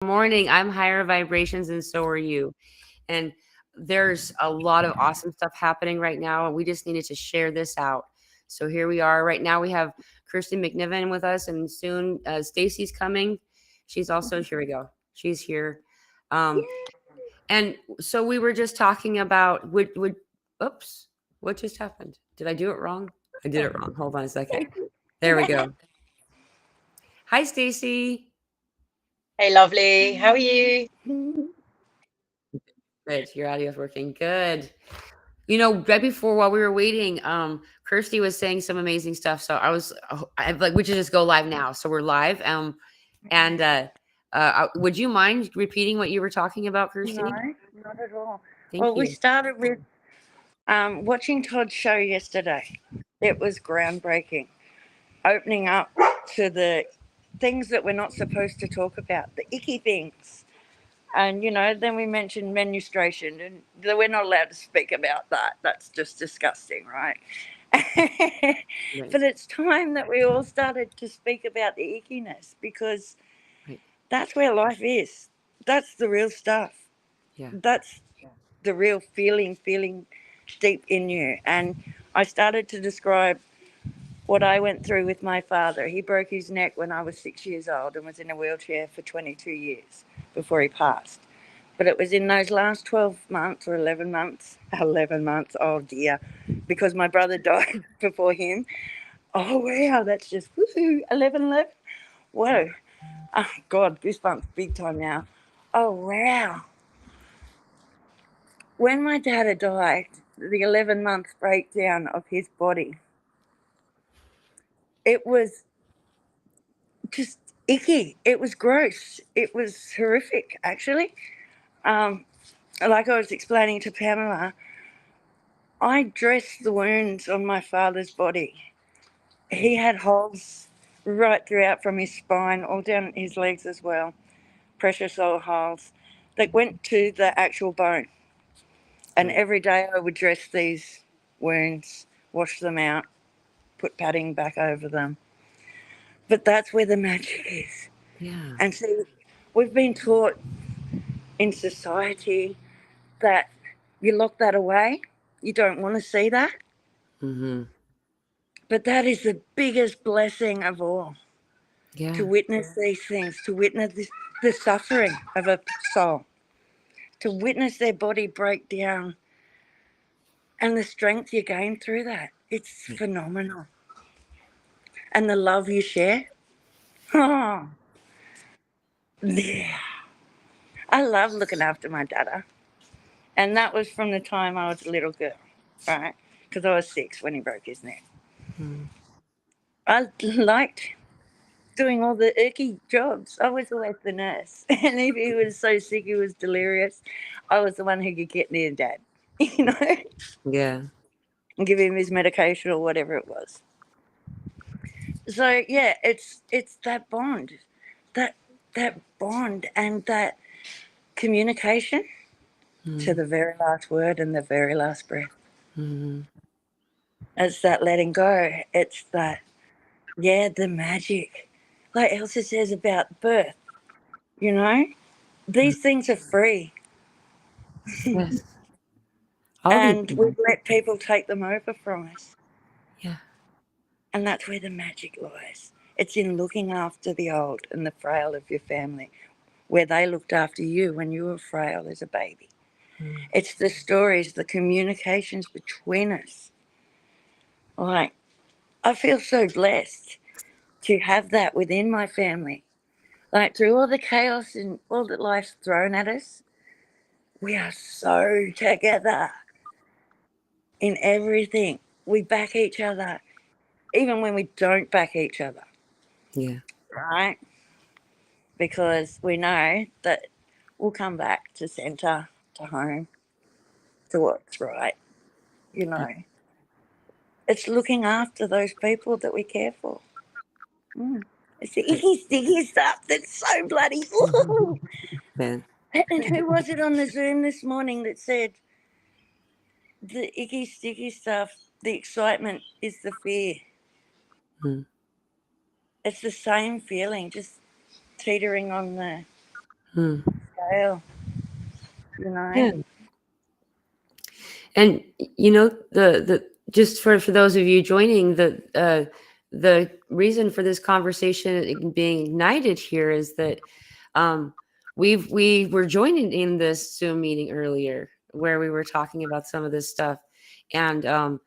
Morning. I'm higher vibrations, and so are you. And there's a lot of awesome stuff happening right now, and we just needed to share this out. So here we are. Right now, we have Kirsty McNiven with us, and soon Stacey's coming. She's also here. We go. She's here. Um, and so we were just talking about would. Oops, what just happened? Did I do it wrong? I did it wrong. Hold on a second. There we go. Hi, Stacey. Hey, lovely. How are you? Good. Your audio's working. Good. Right before while we were waiting, Kirsty was saying some amazing stuff. So I like, we should just go live now. So we're live. And would you mind repeating what you were talking about, No, Kirsty? not at all. Thank Well, we you. started with watching Todd's show yesterday. It was groundbreaking, opening up to the things that we're not supposed to talk about, the icky things. And, then we mentioned menstruation, and we're not allowed to speak about that. That's just disgusting, right? Right. But it's time that we all started to speak about the ickiness because Right. that's where life is. That's the real stuff. Yeah. That's the real feeling deep in you. And I started to describe what I went through with my father. He broke his neck when I was 6 years old and was in a wheelchair for 22 years before he passed. But it was in those last 12 months or 11 months, oh dear, because my brother died before him. Oh, wow, that's just woohoo, 11. Whoa. Oh, God, goosebumps big time now. Oh, wow. When my dad had died, the 11-month breakdown of his body, it was just icky. It was gross. It was horrific, actually. Um, like I was explaining to Pamela, I dressed the wounds on my father's body. He had holes right throughout from his spine, all down his legs as well, pressure sore holes that went to the actual bone. And Right. every day I would dress these wounds, wash them out, put padding back over them. But that's where the magic is. Yeah. And see, we've been taught in society that you lock that away, you don't want to see that. Mm-hmm. But that is the biggest blessing of all, Yeah. to witness these things, to witness the suffering of a soul, to witness their body break down and the strength you gain through that. It's Right. phenomenal. And the love you share. Oh, yeah. I love looking after my dada. And that was from the time I was a little girl, right? Because I was 6 when he broke his neck. Mm. I liked doing all the icky jobs. I was always the nurse. And if he was so sick he was delirious, I was the one who could get near Dad, you know, Yeah. and give him his medication or whatever it was. So yeah, it's that bond. That that bond and that communication to Mm. the very last word and the very last breath. Mm-hmm. It's that letting go. It's that, yeah, the magic. Like Elsa says about birth, you know, these things are free. Yes. All these And things. we've let people take them over from us. Yeah. And that's where the magic lies. It's in looking after the old and the frail of your family, where they looked after you when you were frail as a baby. Mm. It's the stories, the communications between us. Like, I feel so blessed to have that within my family. Like, through all the chaos and all that life's thrown at us, we are so together in everything. We back each other, even when we don't back each other, Yeah. right? Because we know that we'll come back to centre, to home, to what's right, you know. It's looking after those people that we care for. Mm. It's the Right. icky, sticky stuff that's so bloody. Ooh. Man. And who was it on the Zoom this morning that said the icky, sticky stuff, the excitement is the fear? Mm. It's the same feeling, just teetering on the scale, you know. Yeah. And the just for those of you joining, the reason for this conversation being ignited here is that we were joining in this Zoom meeting earlier where we were talking about some of this stuff, and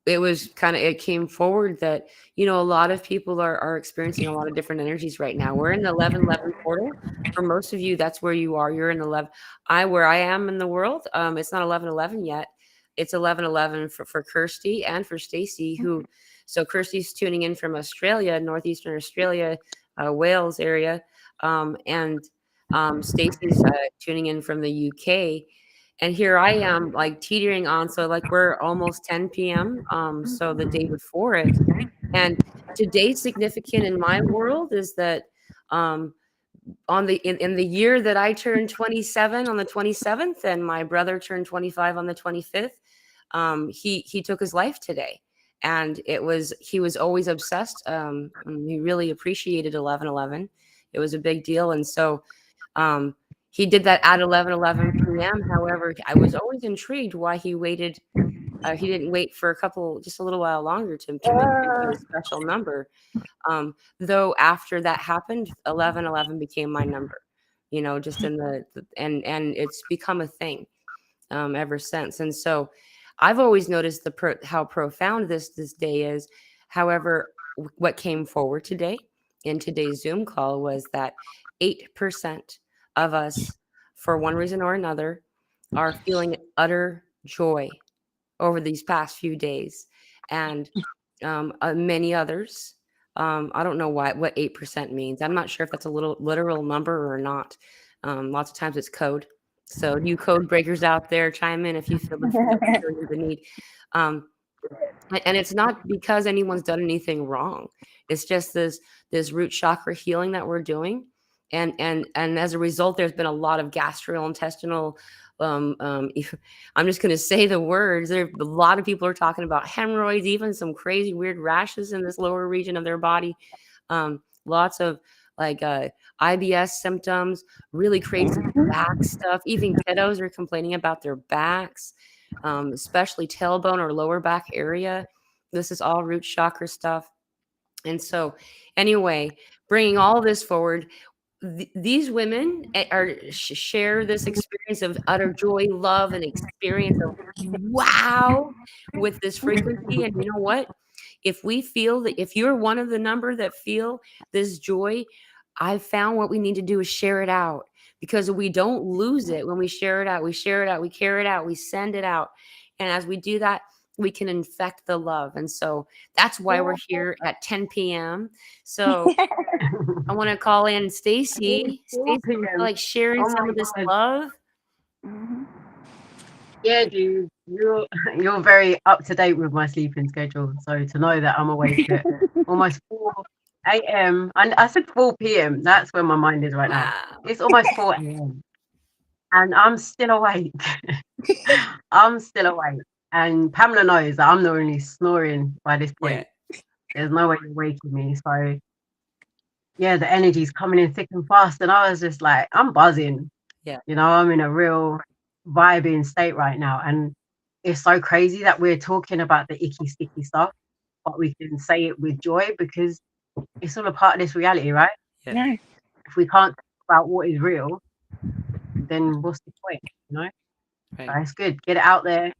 it was it came forward that a lot of people are experiencing a lot of different energies right now. We're in the 1111 portal. For most of you, that's where you are. You're in the 11. Where I am in the world, it's not 1111 yet. It's 1111 for Kirsty and for Stacey, who so Kirsty's tuning in from Australia, northeastern Australia, Wales area, and Stacey's tuning in from the UK. And here I am, like teetering on. So like we're almost 10 p.m. So the day before it. And today's significant in my world is that on in the year that I turned 27 on the 27th, and my brother turned 25 on the 25th, he took his life today. And he was always obsessed. He really appreciated 1111. It was a big deal. And so he did that at 11:11 p.m. However, I was always intrigued why he waited. He didn't wait for just a little while longer to make it a special number. Though after that happened, 11:11 became my number. Just in and it's become a thing ever since. And so I've always noticed how profound this day is. However, what came forward today in today's Zoom call was that 8% of us, for one reason or another, are feeling utter joy over these past few days. And many others, I don't know what 8% means. I'm not sure if that's a literal number or not. Lots of times it's code. So you code breakers out there, chime in if you feel the need. And it's not because anyone's done anything wrong. It's just this root chakra healing that we're doing. And as a result, there's been a lot of gastrointestinal I'm just going to say the words. A lot of people are talking about hemorrhoids, even some crazy weird rashes in this lower region of their body. Lots of like IBS symptoms, really crazy back stuff. Even kiddos are complaining about their backs, especially tailbone or lower back area. This is all root chakra stuff. And so anyway, bringing all this forward, these women share this experience of utter joy, love, and experience of wow with this frequency. And you know what? If we feel that, if you're one of the number that feel this joy, I've found what we need to do is share it out, because we don't lose it when we share it out. We share it out, we carry it out, we send it out. And as we do that, we can infect the love. And so that's why we're here at 10 p.m. So I want to call in Stacey. Stacey, like sharing some of this love. Yeah, dude, you're very up to date with my sleeping schedule. So to know that I'm awake at almost 4 a.m. and I said 4 p.m. That's where my mind is right now. It's almost 4 a.m. and I'm still awake. I'm still awake. And Pamela knows that I'm not only snoring by this point. Yeah. There's no way you're waking me. So yeah, the energy's coming in thick and fast. And I was just like, I'm buzzing. Yeah. I'm in a real vibing state right now. And it's so crazy that we're talking about the icky, sticky stuff, but we can say it with joy because it's all a part of this reality, right? Yeah. No. If we can't talk about what is real, then what's the point, Right. So it's good. Get it out there.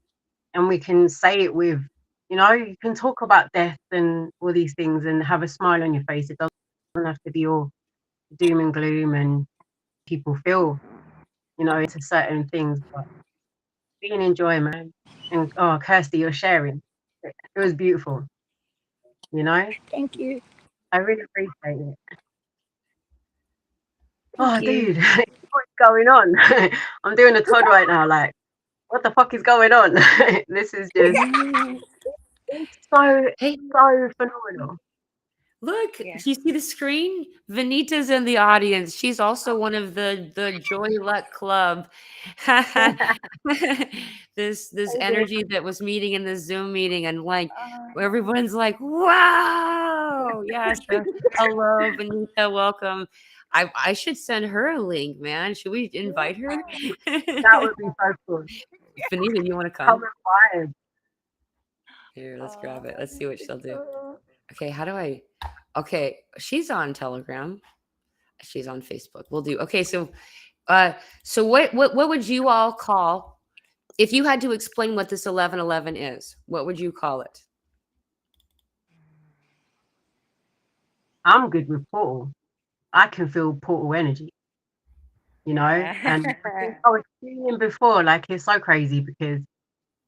And we can say it with, you can talk about death and all these things and have a smile on your face. It doesn't have to be all doom and gloom and people feel, into certain things. But being in joy, man. And Kirsty, you're sharing. It was beautiful. Thank you. I really appreciate it. Thank you. Dude, what's going on? I'm doing a Todd right now, like, what the fuck is going on? This is just it's so phenomenal. Look, you see the screen? Vineeta's in the audience. She's also one of the Joy Luck Club. this energy that was meeting in the Zoom meeting, and like everyone's like, wow. Yes. Hello, Vineeta, welcome. I should send her a link, man. Should we invite her? That would be so cool. Vineeta, you want to Come come? and vibe. Here, let's grab it. Let's see what she'll do. Okay, how do I? Okay, she's on Telegram. She's on Facebook. We'll do. Okay, so what would you all call if you had to explain what this 1111 is? What would you call it? I'm good with portal. I can feel portal energy, and I think I was feeling before, like it's so crazy because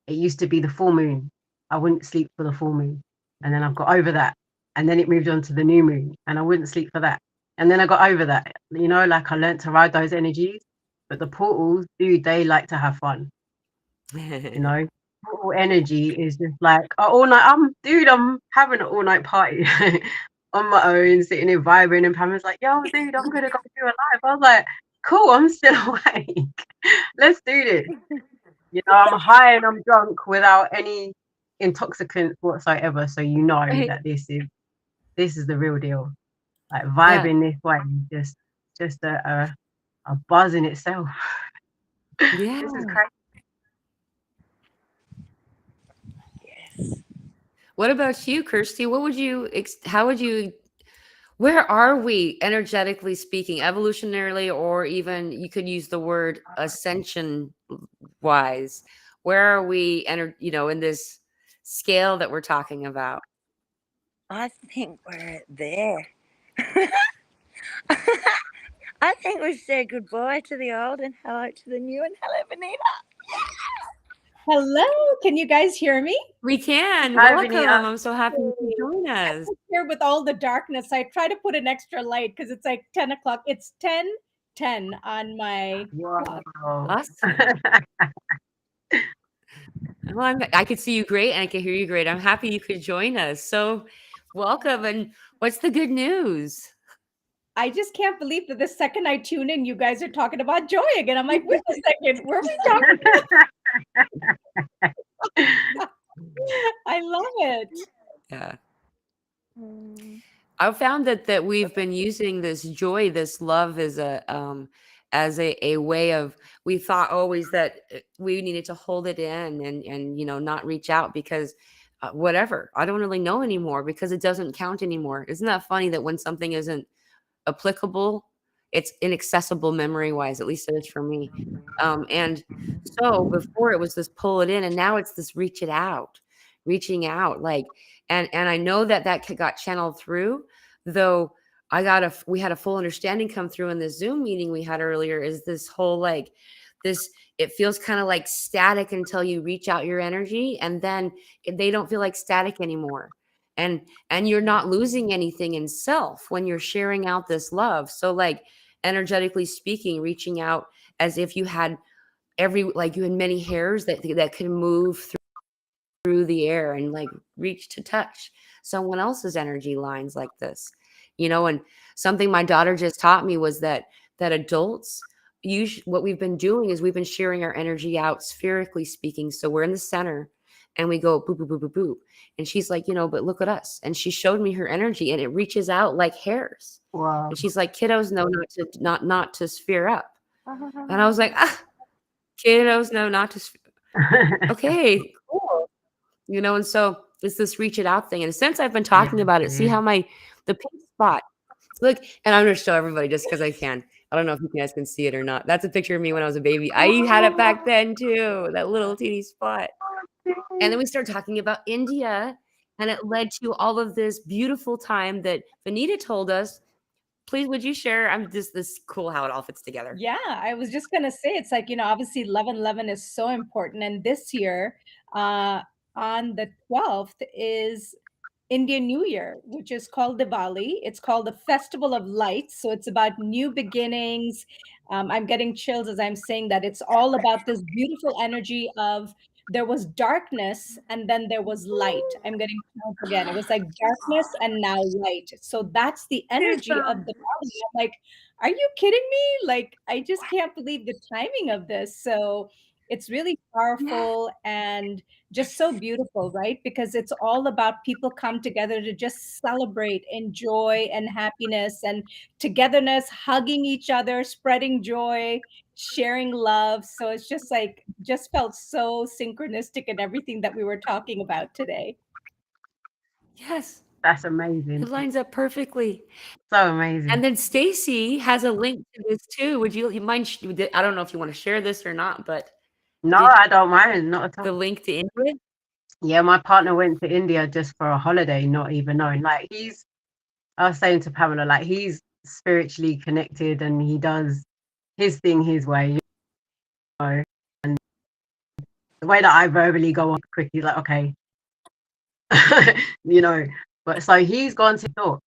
it used to be the full moon. I wouldn't sleep for the full moon, and then I've got over that, and then it moved on to the new moon, and I wouldn't sleep for that, and then I got over that. Like I learned to ride those energies, but the portals, dude, they like to have fun. Portal energy is just like all night. I'm having an all night party. On my own, sitting there vibing, and Pamela's like, yo, dude, I'm gonna go do a live. I was like, cool, I'm still awake. Let's do this. I'm high and I'm drunk without any intoxicants whatsoever. So that this is the real deal. Like vibing this way, just a buzz in itself. Yeah. This is crazy. Yes. What about you, Kirsty? Where are we energetically speaking, evolutionarily, or even you could use the word ascension wise? Where are we, in this scale that we're talking about? I think we're there. I think we've said goodbye to the old and hello to the new, and hello, Vineeta. Hello, can you guys hear me? We can. Hi, Welcome. Vineeta. I'm so happy you could join us. Here with all the darkness, I try to put an extra light because it's like 10 o'clock. It's 10:10 on my clock. Awesome. Well, I could see you great and I can hear you great. I'm happy you could join us. So welcome. And what's the good news? I just can't believe that the second I tune in, you guys are talking about joy again. I'm like, wait a second, were we talking about? I love it. Yeah. I found that we've been using this joy, this love as a way of, we thought always that we needed to hold it in and not reach out because whatever, I don't really know anymore because it doesn't count anymore. Isn't that funny that when something isn't applicable, it's inaccessible memory wise, at least it is for me. And so before it was this pull it in, and now it's this reaching out, like, and I know that got channeled through, though we had a full understanding come through in this Zoom meeting we had earlier, is this whole like this, it feels kind of like static until you reach out your energy, and then they don't feel like static anymore. And you're not losing anything in self when you're sharing out this love. So like energetically speaking, reaching out as if you had you had many hairs that could move through the air and like reach to touch someone else's energy lines like this, and something my daughter just taught me was that adults, what we've been doing is we've been sharing our energy out spherically speaking. So we're in the center and we go boop, boop, boop, boop, boop. And she's like, but look at us. And she showed me her energy and it reaches out like hairs. Wow. And she's like, kiddos know not to sphere up. And I was like, kiddos know not to okay, cool. And so it's this reach it out thing. And since I've been talking about it, see how the pink spot, look, and I'm going to show everybody just because I can. I don't know if you guys can see it or not. That's a picture of me when I was a baby. I had it back then too, that little teeny spot. And then we started talking about India, and it led to all of this beautiful time that Vineeta told us. Please, would you share? I'm just this cool how it all fits together. Yeah, I was just going to say, it's like, obviously 11/11 is so important. And this year, on the 12th is Indian New Year, which is called Diwali. It's called the Festival of Lights. So it's about new beginnings. I'm getting chills as I'm saying that. It's all about this beautiful energy of there was darkness and then there was light. I'm getting chills again. It was like darkness and now light. So that's the energy of the body. I'm like, are you kidding me? Like, I just can't believe the timing of this. So it's really powerful and just so beautiful, right? Because it's all about people come together to just celebrate and joy and happiness and togetherness, hugging each other, spreading joy, sharing love. So it's just like, just felt so synchronistic in everything that we were talking about today. Yes, That's amazing. it lines up perfectly. So amazing. And then Stacey has a link to this too. Would you mind? I don't know if you want to share this or not, but No, did I don't mind. Not at all. the link to India? Yeah, my partner went to India just for a holiday, not even knowing. Like I was saying to Pamela, like he's spiritually connected and he does his thing his way, you know. And the way that I verbally go on quick, he's like, okay, you know. But so he's gone to thought,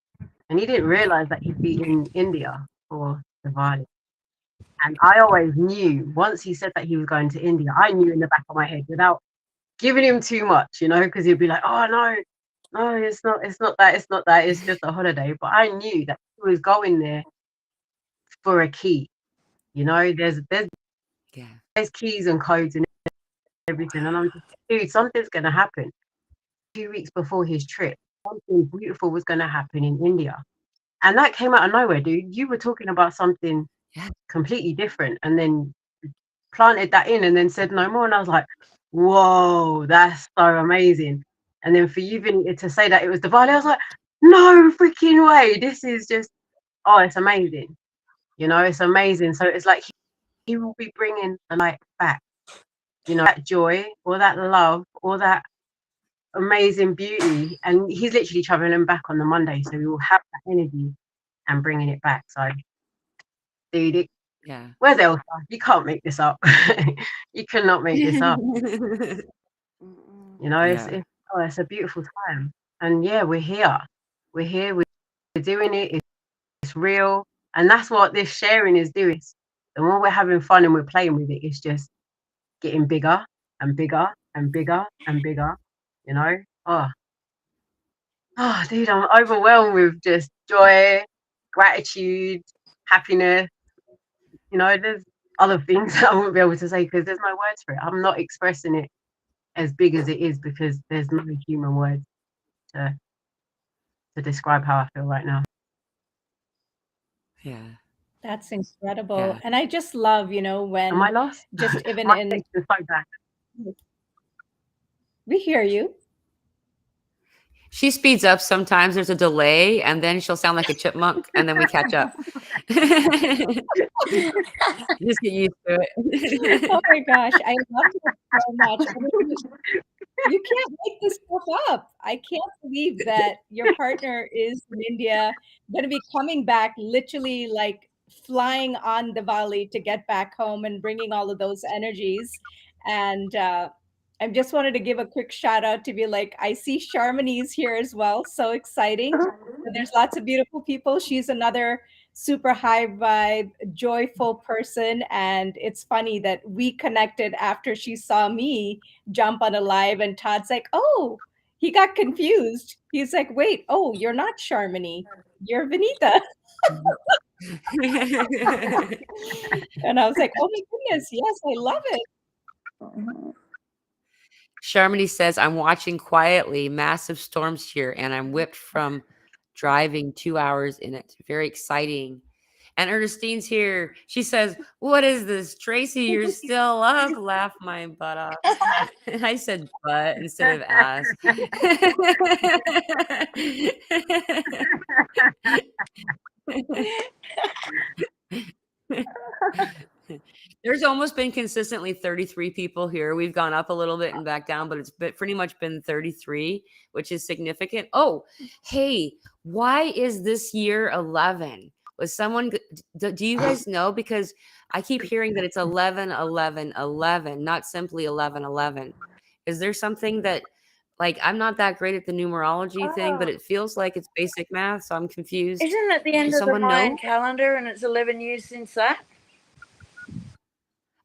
and he didn't realize that he'd be in India for Diwali. And I always knew once he said that he was going to India, I knew in the back of my head without giving him too much, you know, because he'd be like, oh no, it's not that, it's just a holiday. But I knew that he was going there for a key, you know, there's keys and codes and everything. And I'm just, dude, something's gonna happen. 2 weeks before his trip, something beautiful was gonna happen in India. And that came out of nowhere, dude. You were talking about something completely different and then planted that in and then said no more. And I was like, whoa, that's so amazing. And then for you, Vineeta, to say that it was Diwali, I was like, no freaking way. This is just, oh, it's amazing. You know, it's amazing. So it's like he will be bringing the light back. You know, that joy or that love or that amazing beauty. And he's literally traveling back on the Monday. So we will have that energy and bringing it back. So, dude, where's Elsa? You can't make this up. You cannot make this up. You know, it's a beautiful time. And yeah, we're here. We're doing it. It's real. And that's what this sharing is doing. The more we're having fun and we're playing with it, it's just getting bigger and bigger and bigger and bigger. You know? Oh, dude, I'm overwhelmed with just joy, gratitude, happiness. You know, there's other things that I won't be able to say because there's no words for it. I'm not expressing it as big as it is because there's no human words to describe how I feel right now. Yeah. That's incredible. And I just love, you know, when Am I lost? just even My in text is so bad. we hear you. She speeds up sometimes. There's a delay, and then she'll sound like a chipmunk, and then we catch up. Just get used to it. Oh my gosh, I love it so much. I mean, you can't make this stuff up. I can't believe that your partner is in India, going to be coming back, literally like flying on Diwali to get back home and bringing all of those energies. And I just wanted to give a quick shout out to be like, I see Sharmani's here as well. So exciting. There's lots of beautiful people. She's another super high vibe, joyful person. And it's funny that we connected after she saw me jump on a live, and Todd's like, oh, he got confused. He's like, wait, oh, you're not Sharmani, you're Vineeta. And I was like, oh my goodness, yes, I love it. Sharmani says, I'm watching quietly, massive storms here, and I'm whipped from driving 2 hours in it. Very exciting. And Ernestine's here. She says, what is this? Tracy, you're still up. Laugh my butt off. And I said butt instead of ass. There's almost been consistently 33 people here. We've gone up a little bit and back down, but it's pretty much been 33, which is significant. Oh, hey, why is this year 11? Was someone, do you guys know? Because I keep hearing that it's 11, 11, 11, not simply 11, 11. Is there something that, like, I'm not that great at the numerology thing, but it feels like it's basic math, so I'm confused. Isn't it the end of the Mayan calendar and it's 11 years since that?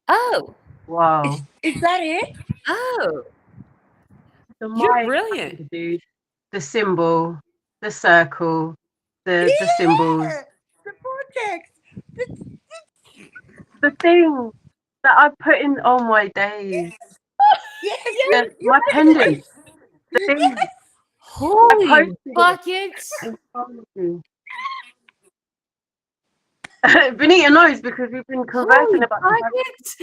Oh. Wow. Is that it? Oh. You're brilliant. Dude. The symbol, the circle, the symbols. The vortex. The thing. that I put in. Oh my days! Yes, Yes, my pendant. The thing I Holy posted it. buckets. And told you. Vineeta knows because we've been conversing Holy about the buckets.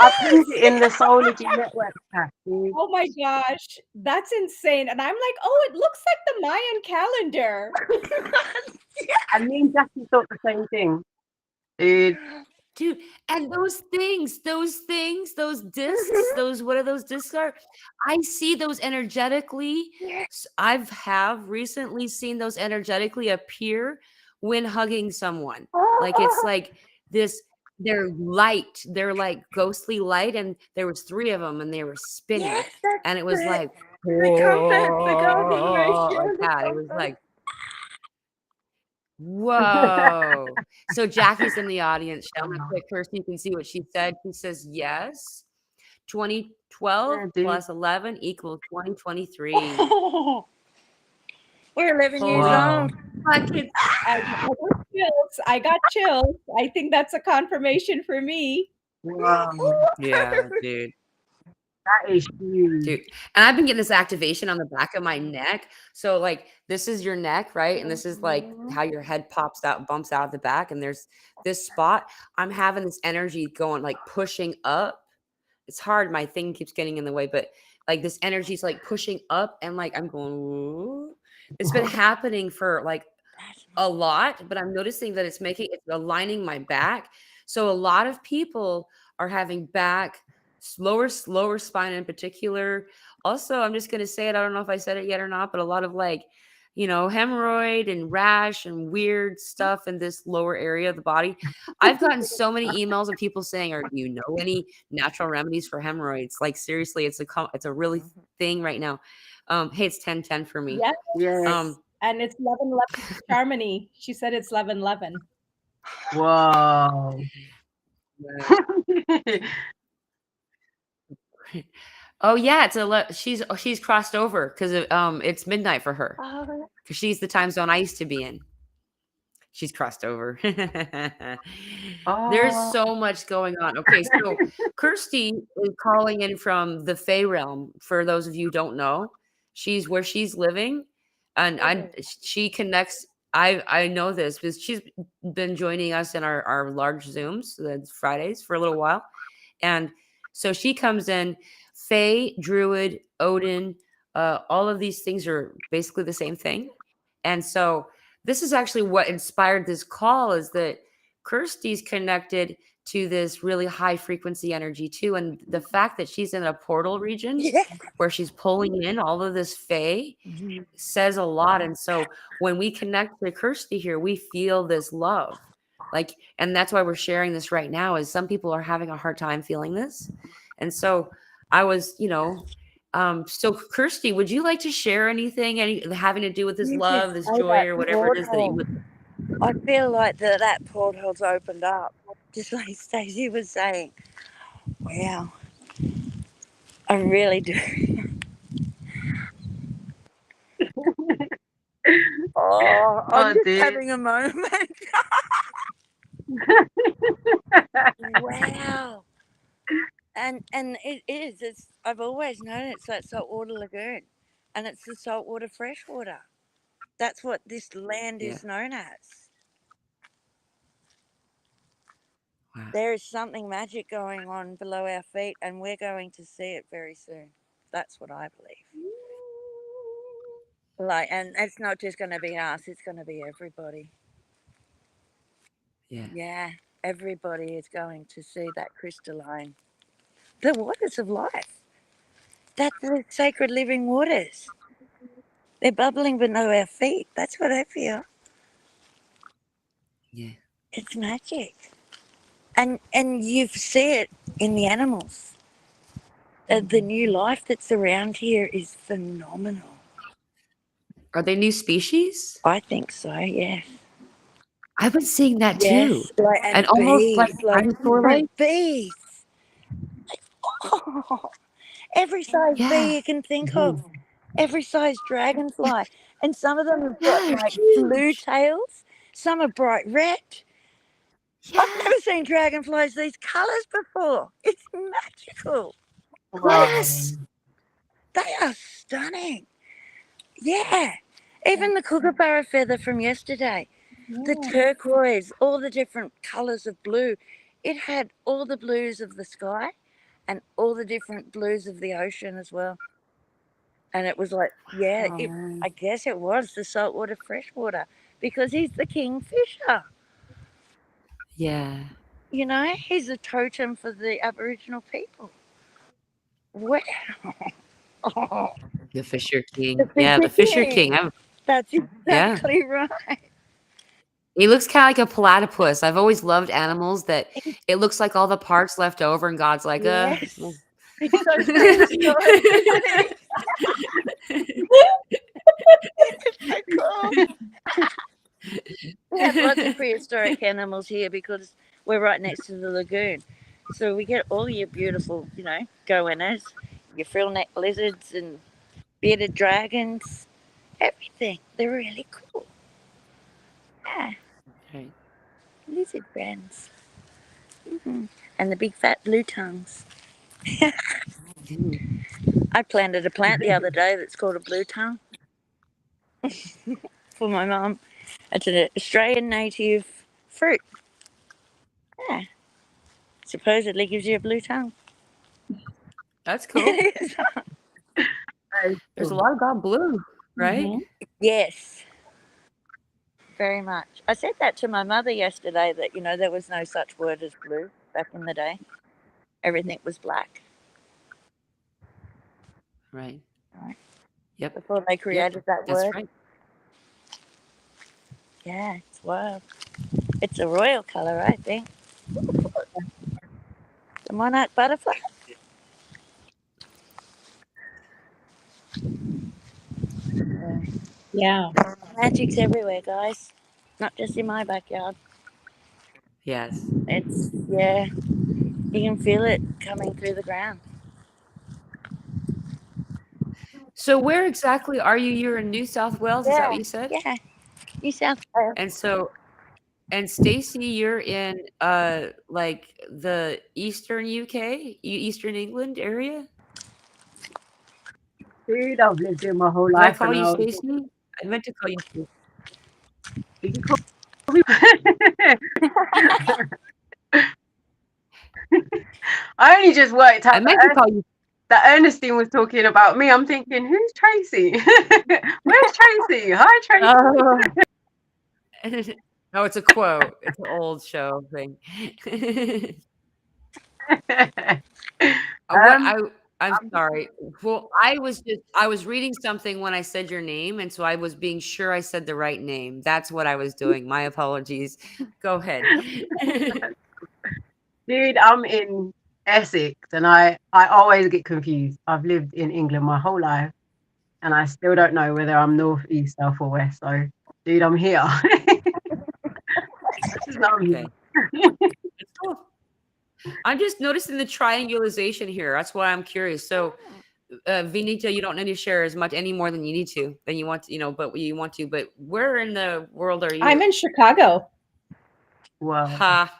I pinned it in the Soulology Network chat. Dude. Oh my gosh, that's insane. And I'm like, oh, it looks like the Mayan calendar. And me and Jackie thought the same thing. Dude. Dude, and those discs, what are those discs are? I see those energetically. Have recently seen those energetically appear when hugging someone. Like it's like this, they're light, they're like ghostly light, and there was 3 of them and they were spinning. yes, that's And it was it. like, The compass, the golden like ratio. that. It was like, whoa. So Jackie's in the audience. Shout out quick, Kirsty. You can see what she said. She says, yes. 2012 Yeah, dude. plus 11 equals 2023. Oh, we're 11 years Wow. old. Buckets. I got chills. I think that's a confirmation for me. Wow. Yeah, dude. That is huge. Dude. And I've been getting this activation on the back of my neck. So like this is your neck, right? And this is like how your head pops out, bumps out of the back. And there's this spot. I'm having this energy going, like pushing up. It's hard. My thing keeps getting in the way, but like this energy is like pushing up and like I'm going, ooh. It's been happening for like a lot, but I'm noticing that it's aligning my back. So a lot of people are having back, slower spine in particular. Also, I'm just going to say it. I don't know if I said it yet or not, but a lot of like, hemorrhoid and rash and weird stuff in this lower area of the body. I've gotten so many emails of people saying, "Are you know any natural remedies for hemorrhoids?" Like seriously, it's a really thing right now. Hey, it's 10:10 for me. Yes. Yes. And it's 11:11 Harmony. She said it's 11:11. Wow. Oh yeah, she's crossed over because it's midnight for her Oh, because she's the time zone I used to be in. She's crossed over. There's Oh. so much going on. Okay, so Kirsty is calling in from the Fey realm. For those of you who don't know, she's where she's living, and she connects. I know this because she's been joining us in our large Zooms, that's Fridays, for a little while, and so she comes in. Fey, Druid, Odin, all of these things are basically the same thing, and so this is actually what inspired this call, is that Kirsty's connected to this really high frequency energy too. And the fact that she's in a portal region yeah. where she's pulling in all of this Fae says a lot. And so when we connect to Kirsty here, we feel this love. Like, and that's why we're sharing this right now, is some people are having a hard time feeling this. And so I was, so Kirsty, would you like to share anything having to do with this You love, just this say joy, that or whatever it is that you portal. would? I feel like that portal's opened up, just like Stacey was saying. Wow, I really do. Oh, I'm just dear. having a moment. Wow. And it is. I've always known it's that saltwater lagoon, and it's the saltwater freshwater. That's what this land is known as. Wow. There is something magic going on below our feet, and we're going to see it very soon. That's what I believe. And it's not just going to be us; it's going to be everybody. Yeah, everybody is going to see that crystalline, the waters of life. That's the sacred living waters. They're bubbling below our feet. That's what I feel. Yeah. It's magic. And you see it in the animals. The new life that's around here is phenomenal. Are they new species? I think so, yes. I've been seeing that too. Yes, and almost bees, like dinosaur-like. bees. Oh, every size bee you can think of. Every size dragonfly. And some of them have got like blue tails. Some are bright red. I've never seen dragonflies these colours before. It's magical. Wow. Yes. They are stunning. Yeah. Even the kookaburra feather from yesterday, the turquoise, all the different colours of blue. It had all the blues of the sky and all the different blues of the ocean as well. And it was like, yeah, I guess it was the saltwater freshwater because he's the kingfisher. Yeah. You know, he's a totem for the Aboriginal people. Wow. Oh, The Fisher King. the Yeah, the Fisher King. King. That's Yeah. exactly right. He looks kind of like a platypus. I've always loved animals that it looks like all the parts left over, and God's like, Yes. well. He's so prehistoric, isn't he? It's so cool. We have lots of prehistoric animals here because we're right next to the lagoon. So we get all your beautiful, you know, goannas, your frill-neck lizards and bearded dragons, everything. They're really cool. Yeah, Right. lizard friends. And the big fat blue tongues. I planted a plant the other day that's called a blue tongue for my mum. It's an Australian native fruit. Yeah. Supposedly gives you a blue tongue. That's cool. There's a lot about blue, right? Yes. Very much. I said that to my mother yesterday that, you know, there was no such word as blue back in the day. Everything was black. Right. Right. Yep. Before they created that That's word. right. Yeah, it's wild. It's a royal colour, I think. The monarch butterfly. Yeah. Magic's everywhere, guys. Not just in my backyard. Yes. It's, yeah, you can feel it coming through the ground. So where exactly are you? You're in New South Wales, is that what you said? Yeah, New South Wales. And Stacey, you're in like the Eastern UK, Eastern England area? Dude, I've lived here my whole Did I life. call And you I was, Stacey? I meant to call you Stacey. you can call me. I only just worked I out meant to call you. that Ernestine was talking about me. I'm thinking, who's Tracy? Where's Tracy? Hi, Tracy. No, it's a quote. It's an old show thing. I'm sorry. Well, I was reading something when I said your name, and so I was being sure I said the right name. That's what I was doing. My apologies. Go ahead. Dude, I'm in Essex, and I always get confused. I've lived in England my whole life, and I still don't know whether I'm north, east, south, or west. So, dude, I'm here. Just know I'm here. Okay. I'm just noticing the triangulation here. That's why I'm curious. So, Vineeta, you don't need to share as much any more than you need to, than you want to, but you want to. But where in the world are you? I'm in Chicago. Wow. Ha.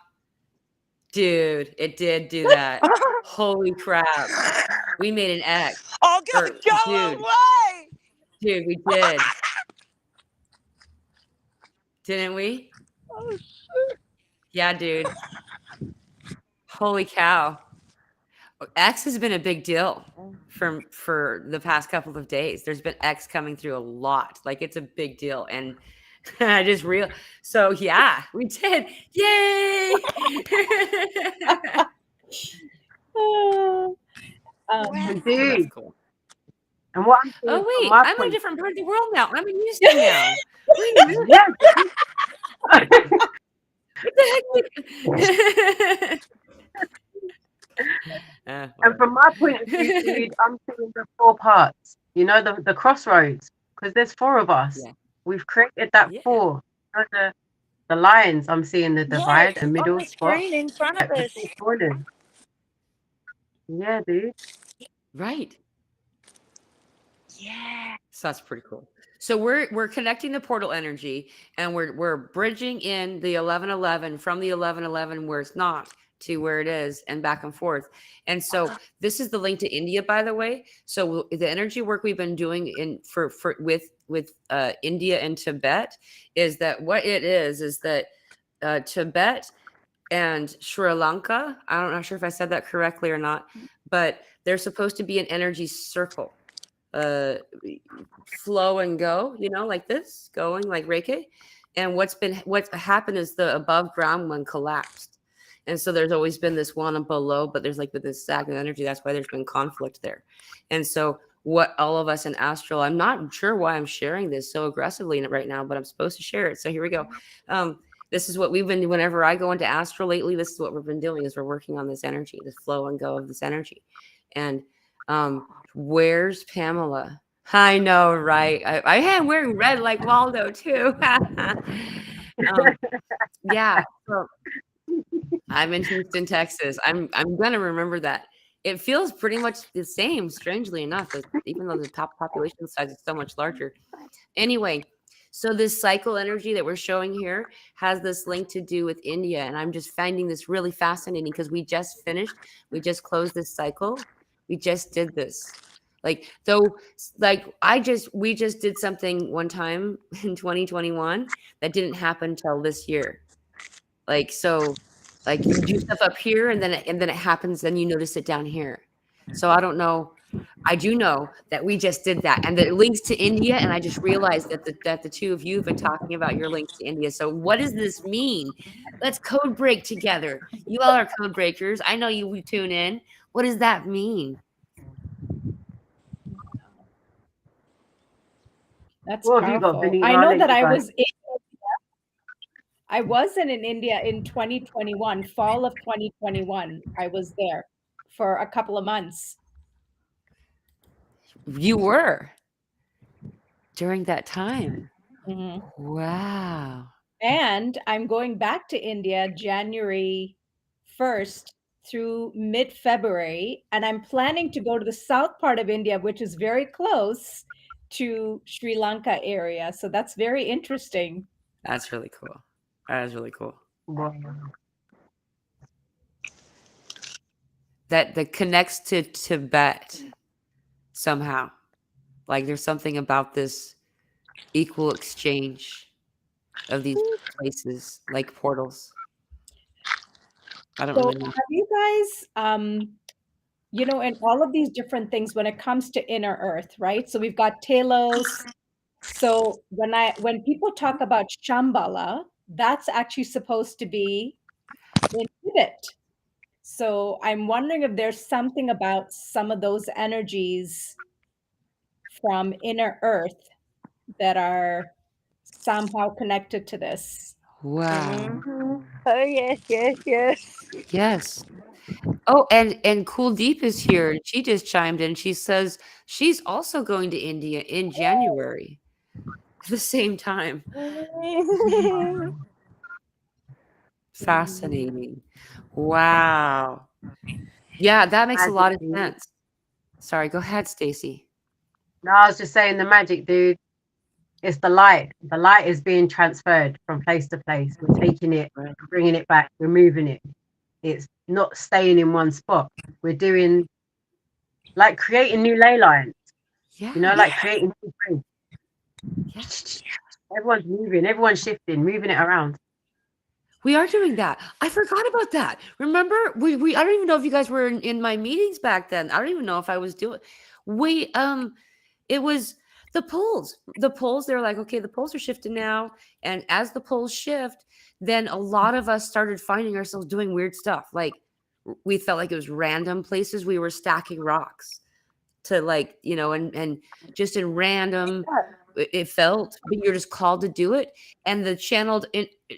Dude, it did do that. Holy crap. We made an X. Oh, God, go away! Dude, we did. Didn't we? Oh, shit. Yeah, dude. Holy cow. X has been a big deal for the past couple of days. There's been X coming through a lot. Like, it's a big deal. And I just so yeah, we did. Yay! Wow. Dude. Cool. And what I'm Oh saying wait, I'm in a different part of the world now. I'm in Houston now. Wait a minute. What the heck? And from my point of view, dude, I'm seeing the 4 parts. You know, the crossroads, because there's 4 of us. Yeah. We've created that 4. You know, the lines. I'm seeing the divide, the middle on the spot. screen in front of us. Yeah, dude. Right. Yeah. So that's pretty cool. So we're connecting the portal energy, and we're bridging in the 1111 from the 1111 where it's not to where it is, and back and forth. And so this is the link to India, by the way. So the energy work we've been doing in for with India and Tibet is that what it is that Tibet and Sri Lanka. I'm not sure if I said that correctly or not, but they're supposed to be an energy circle. Uh, flow and go, like this, going like Reiki. And what's happened is the above ground one collapsed. And so there's always been this one below, but there's like with this stagnant energy. That's why there's been conflict there. And so what all of us in astral, I'm not sure why I'm sharing this so aggressively right now, but I'm supposed to share it. So here we go. This is what we've been, whenever I go into astral lately, this is what we've been doing is we're working on this energy, this flow and go of this energy. And where's Pamela? I know, right? I am wearing red like Waldo too. Yeah. So I'm in Houston, Texas. I'm gonna remember that. It feels pretty much the same, strangely enough, even though the top population size is so much larger. Anyway, so this cycle energy that we're showing here has this link to do with India, and I'm just finding this really fascinating because we just closed this cycle. We just did this. We just did something one time in 2021 that didn't happen till this year. You do stuff up here and then it happens, then you notice it down here. So I don't know. I do know that we just did that, and the links to India. And I just realized that the two of you have been talking about your links to India. So what does this mean? Let's code break together. You all are code breakers. I know you tune in. What does that mean? That's What have you got, powerful. Vineeta? I I'll know let that you I go. was I wasn't in India in 2021, fall of 2021. I was there for a couple of months. You were during that time. Mhm. Wow. And I'm going back to India January 1st through mid-February, and I'm planning to go to the south part of India, which is very close to Sri Lanka area. So that's very interesting. That's really cool. That is really cool. Wow. That connects to Tibet somehow. Like there's something about this equal exchange of these places, like portals. I don't So really know. have you guys, in all of these different things when it comes to inner earth, right? So we've got Telos. So when people talk about Shambhala, that's actually supposed to be in Tibet. So I'm wondering if there's something about some of those energies from inner earth that are somehow connected to this. Wow. Oh yes. Yes. Oh, and Cool Deep is here. She just chimed in. She says she's also going to India in January at the same time. Fascinating. Wow. Yeah, that makes a lot of Magic, dude. sense. Sorry, go ahead, Stacey. No, I was just saying the magic, dude. It's the light. The light is being transferred from place to place. We're taking it, Right. bringing it back, we're moving it. It's not staying in one spot. We're doing like creating new ley lines, Yeah. like creating new things. Yes. Everyone's moving, everyone's shifting, moving it around. We are doing that. I forgot about that. Remember, we I don't even know if you guys were in my meetings back then. I don't even know if I was doing. It was the poles. The poles. They were like, okay, the poles are shifting now, and as the poles shift, then a lot of us started finding ourselves doing weird stuff. Like we felt like it was random places we were stacking rocks to, and just in random. It felt, but you're just called to do it. And the channeled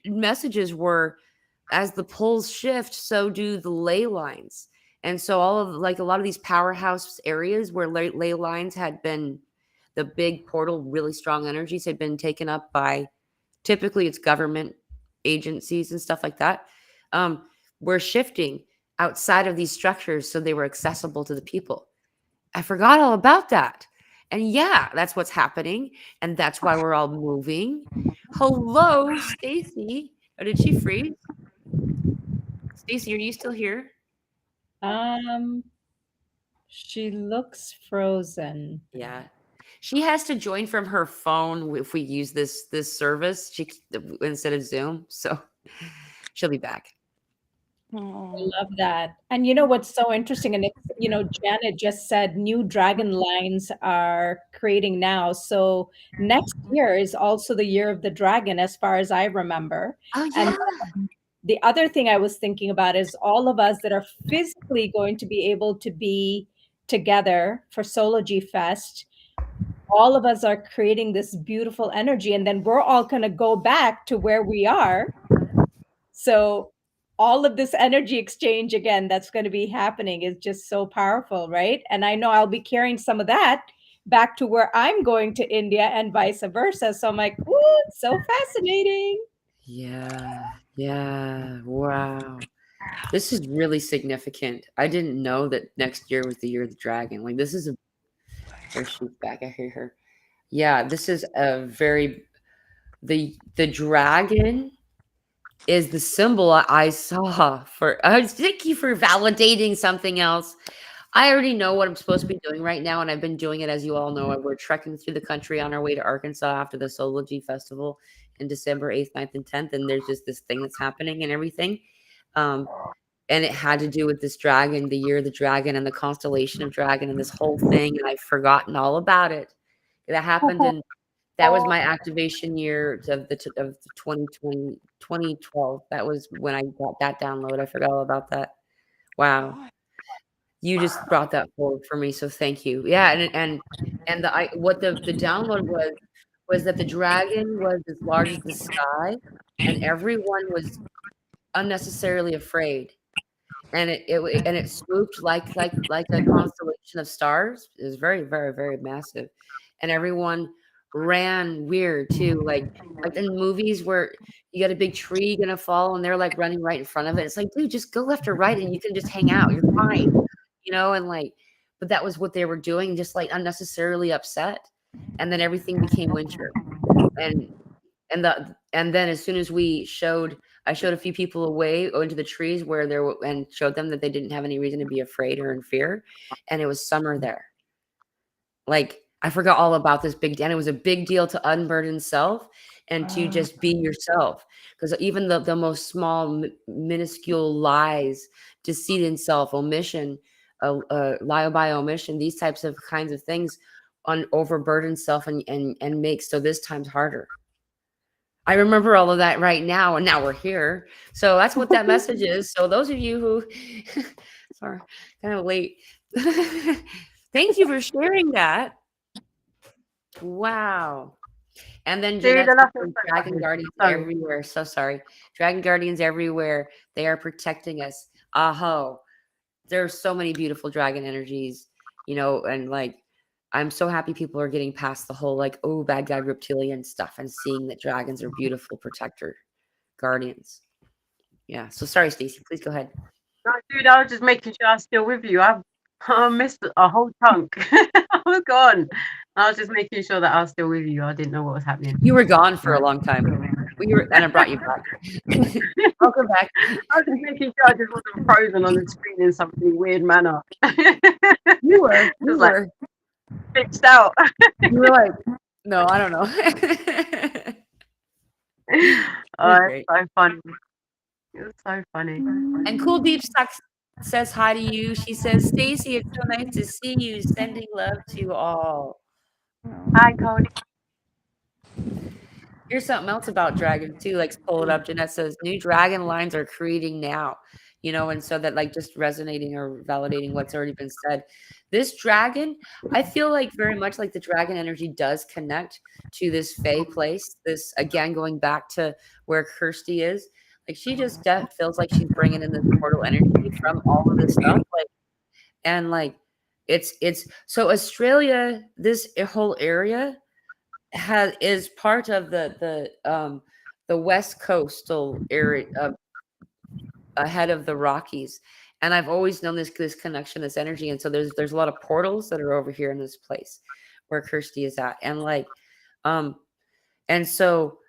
messages were, as the poles shift, so do the ley lines. And so all of a lot of these powerhouse areas where ley lines had been the big portal, really strong energies had been taken up by, typically it's government agencies and stuff like that. We're shifting outside of these structures so they were accessible to the people. I forgot all about that. And yeah, that's what's happening. And that's why we're all moving. Hello, Stacey. Oh, did she freeze? Stacey, are you still here? Um, she looks frozen. Yeah. She has to join from her phone if we use this service. Instead of Zoom. So she'll be back. I love that. And you know what's so interesting? And it's, Janet just said new dragon lines are creating now. So next year is also the year of the dragon, as far as I remember. Oh, And yeah. the other thing I was thinking about is all of us that are physically going to be able to be together for Sology Fest. All of us are creating this beautiful energy, and then we're all going to go back to where we are. So all of this energy exchange again that's going to be happening is just so powerful, right? And I know I'll be carrying some of that back to where I'm going to India and vice versa. So I'm like, ooh, it's so fascinating. Yeah. Yeah. Wow. This is really significant. I didn't know that next year was the year of the dragon. Like, this is a. There she's back. I hear her. Yeah, this is a very. The dragon is the symbol I saw for. Thank you for validating something else. I already know what I'm supposed to be doing right now, and I've been doing it, as you all know. We're trekking through the country on our way to Arkansas after the Sology Festival in December 8th, 9th, and 10th, and there's just this thing that's happening and everything. And it had to do with this dragon, the year of the dragon, and the constellation of dragon, and this whole thing, and I've forgotten all about it. That happened in that was my activation year of the 2020 2012. That was when I got that download. I forgot all about that. Wow. You just brought that forward for me, so thank you. Yeah, and what the download was that the dragon was as large as the sky, and everyone was unnecessarily afraid, and it swooped like a constellation of stars. It was very, very, very massive, and everyone ran weird too, like in movies where you got a big tree gonna fall and they're like running right in front of it. It's like, dude, just go left or right and you can just hang out. You're fine, and like, but that was what they were doing, just like unnecessarily upset, and then everything became winter, and and then as soon as I showed a few people away into the trees where there were, and showed them that they didn't have any reason to be afraid or in fear, and it was summer there. Like, I forgot all about this big, and it was a big deal to unburden self and to just be yourself, because even the most small minuscule lies, deceit in self, omission, lie by omission, these types of kinds of things overburden self and make so this time's harder. I remember all of that right now, and now we're here. So that's what that message is. So those of you who, sorry, kind of late. Thank you for sharing that. Wow. And then Dude, Jeanette, I love it. Dragon Guardians Sorry. everywhere. So sorry. Dragon Guardians everywhere. They are protecting us. Aho. There's so many beautiful dragon energies, and like, I'm so happy people are getting past the whole like, oh, bad guy reptilian stuff and seeing that dragons are beautiful protector guardians. Yeah. So sorry, Stacey. Please go ahead. No, dude, I was just making sure I was still with you. I missed a whole chunk. I was gone. I was just making sure that I was still with you. I didn't know what was happening. You were gone for a long time. And I brought you back. Welcome back. I was just making sure I just wasn't frozen on the screen in some weird manner. You were. You like, were. Fixed out. You were like, no, I don't know. Oh, it's so funny. It was so funny. And Cool Deep Sucks says hi to you. She says, Stacey, it's so nice to see you. Sending love to you all. Hi, Cody. Here's something else about dragons too. Like, pull it up. Jeanette says, new dragon lines are creating now. And so that, like, just resonating or validating what's already been said. This dragon, I feel like very much like the dragon energy does connect to this Fae place. This, again, going back to where Kirsty is. Like, she just feels like she's bringing in this portal energy from all of this stuff. Like, and like, it's so Australia, this whole area is part of the west coastal area ahead of the Rockies, and I've always known this connection, this energy, and so there's a lot of portals that are over here in this place where Kirsty is at. And like, and so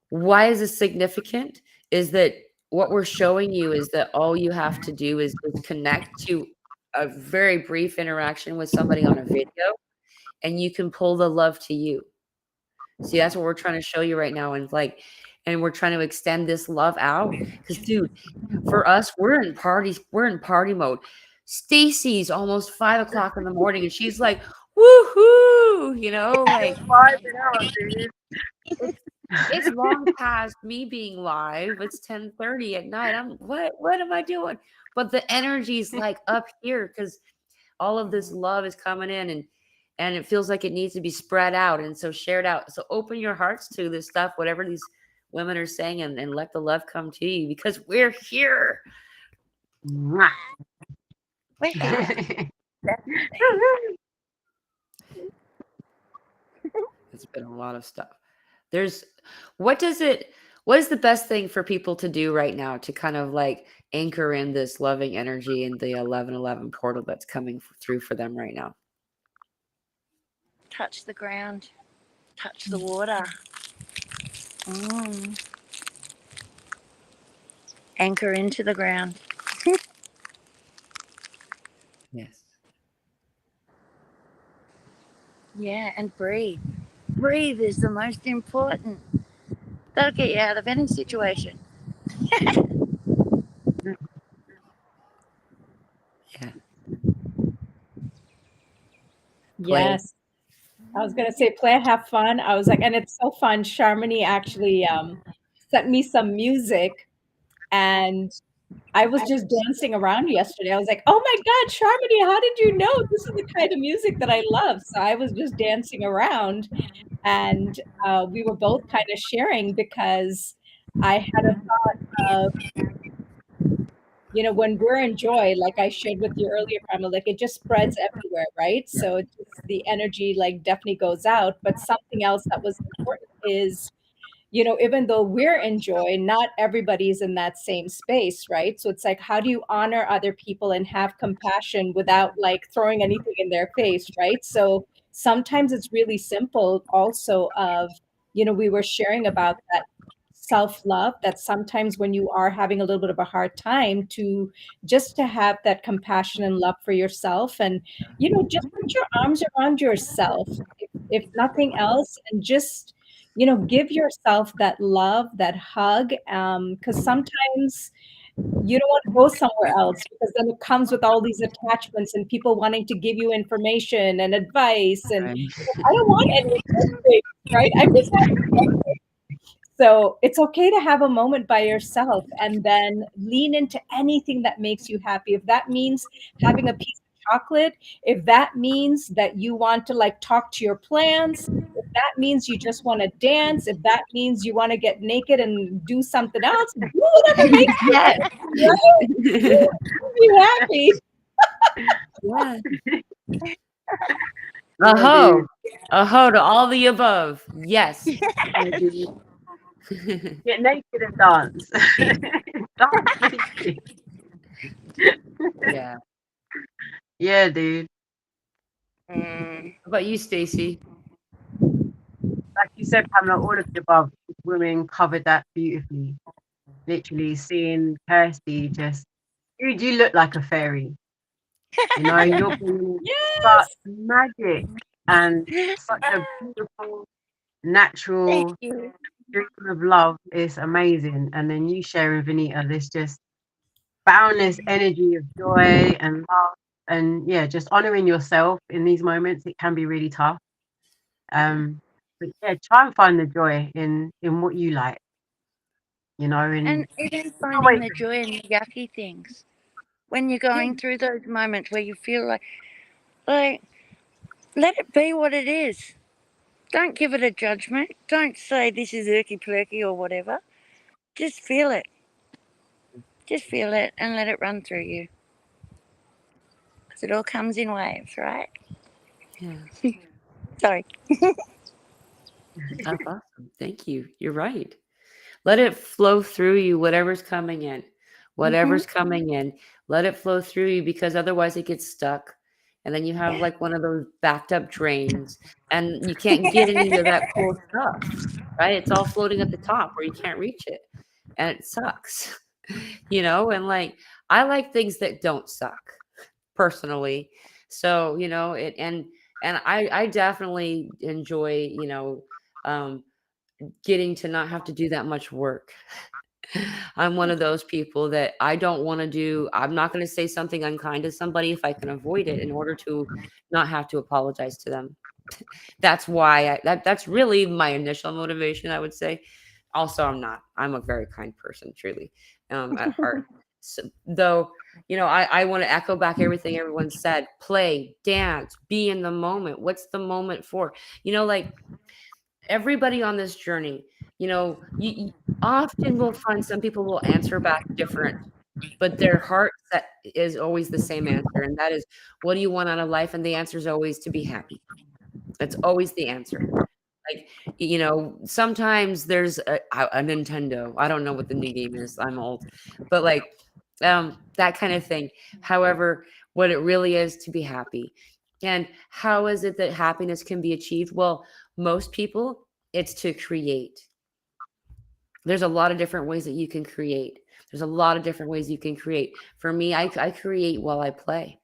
why is this significant? Is that what we're showing you is that all you have to do is connect to a very brief interaction with somebody on a video, and you can pull the love to you. See, that's what we're trying to show you right now. And like, and we're trying to extend this love out. Because dude, for us, we're in party mode. Stacey's almost 5 o'clock in the morning and she's like, woohoo, you know, like it's long past me being live. It's 10:30 at night. I'm what am I doing? But the energy's like up here because all of this love is coming in, and it feels like it needs to be spread out and so shared out. So open your hearts to this stuff, whatever these women are saying, and let the love come to you because we're here. We're here. It's been a lot of stuff. What is the best thing for people to do right now to kind of like anchor in this loving energy in the 1111 portal that's coming through for them right now? Touch the ground, touch the water. Anchor into the ground. Yes. Yeah, and breathe. Breathe is the most important. That'll get you out of any situation. Yeah. Play. Yes. I was gonna say play, have fun. I was like, and it's so fun. Charmony actually sent me some music, and I was just dancing around yesterday. I was like, oh my God, Charmony, how did you know this is the kind of music that I love? So I was just dancing around, and we were both kind of sharing because I had a thought of, you know, when we're in joy, like I shared with you earlier, Pamela, like it just spreads everywhere, right? So it just, the energy like definitely goes out. But something else that was important is, you know, even though we're in joy, not everybody's in that same space, right? So it's like, how do you honor other people and have compassion without like throwing anything in their face, right? So sometimes it's really simple also of, you know, we were sharing about that self-love, that sometimes when you are having a little bit of a hard time, to just to have that compassion and love for yourself, and you know, just put your arms around yourself, if nothing else, and just, you know, give yourself that love, that hug, because sometimes you don't want to go somewhere else because then it comes with all these attachments and people wanting to give you information and advice, and Right. I don't want any of those things, right? I just want. So it's okay to have a moment by yourself and then lean into anything that makes you happy. If that means having a piece of chocolate, if that means that you want to like talk to your plants, if that means you just want to dance, if that means you want to get naked and do something else, do whatever makes you Yes. happy, right? Be happy. Yeah. Yeah, To all the above. Yes. dude. Get naked and dance. Dance naked. Yeah. Yeah, dude. How about you, Stacey? Like you said, Pamela, all of the above women covered that beautifully. Literally seeing Kirsty just, dude, you look like a fairy. You know, you're bringing such Yes. magic and such a beautiful, natural Thank you. stream of love. It's amazing. And then you sharing Vineeta, this just boundless energy of joy and love. And yeah, just honoring yourself in these moments. It can be really tough. But yeah, try and find the joy in what you like, you know, And and even always finding the joy in the yucky things. When you're going through those moments where you feel like let it be what it is. Don't give it a judgment. Don't say this is irky plurky or whatever. Just feel it. Just feel it and let it run through you. Because it all comes in waves, right? Yeah. Sorry. That's awesome. Thank you. You're right. Let it flow through you, whatever's coming in. Whatever's coming in, let it flow through you because otherwise it gets stuck and then you have like one of those backed up drains, and you can't get any of that cool stuff, right? It's all floating at the top where you can't reach it, and it sucks, and like I like things that don't suck personally. So, and I definitely enjoy, um getting to not have to do that much work. I'm one of those people that I don't want to do. I'm not going to say something unkind to somebody if I can avoid it in order to not have to apologize to them. That's why that's really my initial motivation, I would say. Also, I'm a very kind person, truly, at heart. So, though, I want to echo back everything everyone said. Play, dance, be in the moment. What's the moment for? Like everybody on this journey, you often will find some people will answer back different, but their heart set is always the same answer. And that is, what do you want out of life? And the answer is always to be happy. That's always the answer. Like, sometimes there's a Nintendo. I don't know what the new game is. I'm old, but like, that kind of thing. However, what it really is to be happy. And how is it that happiness can be achieved? Well, most people, it's to create. There's a lot of different ways that you can create. There's a lot of different ways you can create. For me, I create while I play.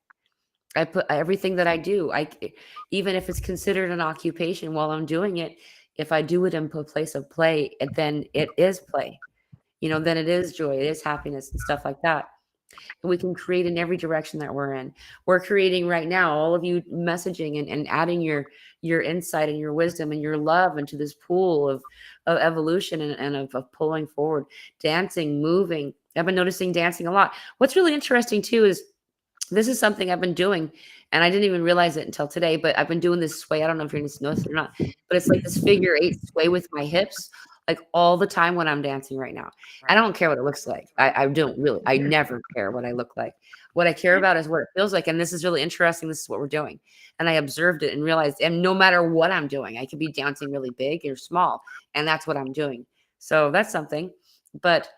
I put everything that I do, even if it's considered an occupation while I'm doing it, if I do it in a place of play, then it is play. Then it is joy, it is happiness and stuff like that. And we can create in every direction that we're in. We're creating right now, all of you messaging and adding your insight and your wisdom and your love into this pool of evolution and of pulling forward, dancing, moving. I've been noticing dancing a lot. What's really interesting too is this is something I've been doing, and I didn't even realize it until today, but I've been doing this sway. I don't know if you're going to notice it or not, but it's like this figure 8 sway with my hips, like all the time when I'm dancing right now. I don't care what it looks like. I don't really, I never care what I look like. What I care about is what it feels like. And this is really interesting. This is what we're doing. And I observed it and realized, and no matter what I'm doing, I could be dancing really big or small, and that's what I'm doing. So that's something. But,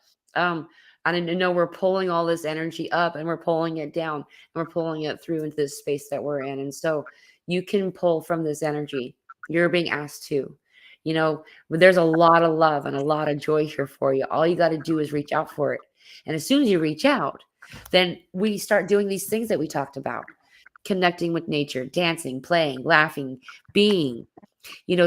I know we're pulling all this energy up and we're pulling it down and we're pulling it through into this space that we're in. And so you can pull from this energy. You're being asked to, there's a lot of love and a lot of joy here for you. All you got to do is reach out for it. And as soon as you reach out, then we start doing these things that we talked about, connecting with nature, dancing, playing, laughing, being,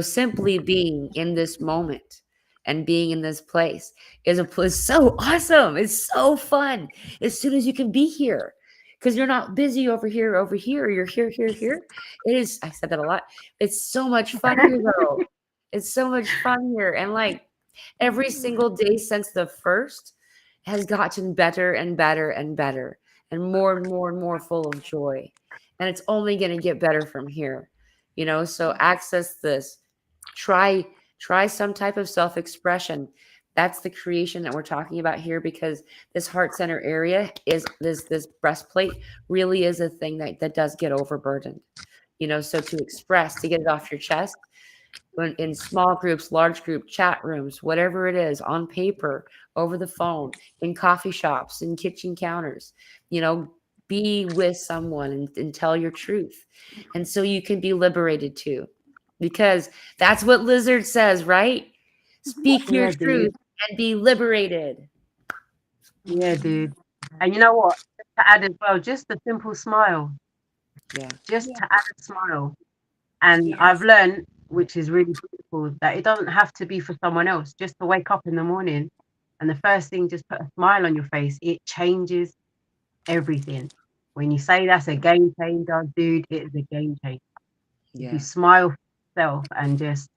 simply being in this moment. And being in this place is so awesome. It's so fun as soon as you can be here, because you're not busy over here. You're here. It is. I said that a lot. It's so much fun here, though. It's so much fun here. And like every single day since the first has gotten better and better and better and more full of joy. And it's only going to get better from here, so access this. Try some type of self-expression. That's the creation that we're talking about here, because this heart center area is this breastplate really is a thing that does get overburdened, so to express, to get it off your chest, in small groups, large group, chat rooms, whatever it is, on paper, over the phone, in coffee shops, in kitchen counters, be with someone and tell your truth. And so you can be liberated too. Because that's what Lizard says, right? Speak your truth and be liberated. Yeah, dude. And you know what? To add as well, just a simple smile. Yeah. Just to add a smile. And I've learned, which is really beautiful, that it doesn't have to be for someone else. Just to wake up in the morning and the first thing, just put a smile on your face. It changes everything. When you say that's a game changer, dude, it is a game changer. Yeah. If you smile for yourself and just,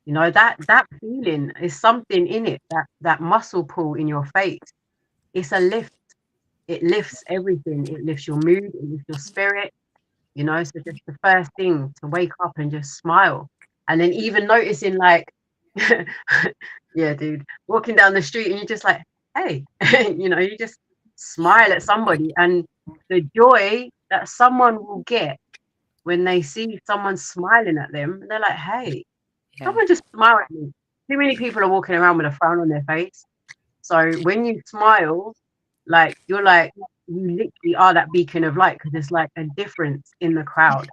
that feeling is something in it, that muscle pull in your face. It's a lift. It lifts everything. It lifts your mood. It lifts your spirit. So just the first thing, to wake up and just smile. And then even noticing, like, yeah, dude, walking down the street and you're just like, hey, you just smile at somebody, and the joy that someone will get when they see someone smiling at them, they're like, hey, someone just smile at me. Too many people are walking around with a frown on their face. So when you smile, like, you're like, you literally are that beacon of light, because there's like a difference in the crowd.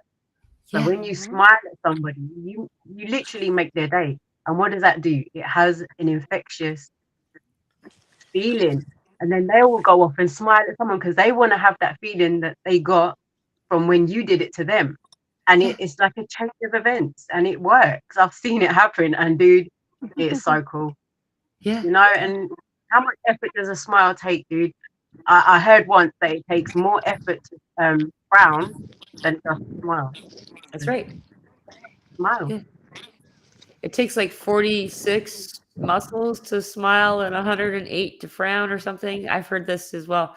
So Yeah. when you smile at somebody, you literally make their day. And what does that do? It has an infectious feeling. And then they will go off and smile at someone because they want to have that feeling that they got from when you did it to them. And it's like a chain of events, and it works. I've seen it happen, and dude, it's so cool. Yeah. You know, and how much effort does a smile take, dude? I heard once that it takes more effort to frown than just smile. That's right. Smile. Yeah. It takes like 46 muscles to smile and 108 to frown or something. I've heard this as well.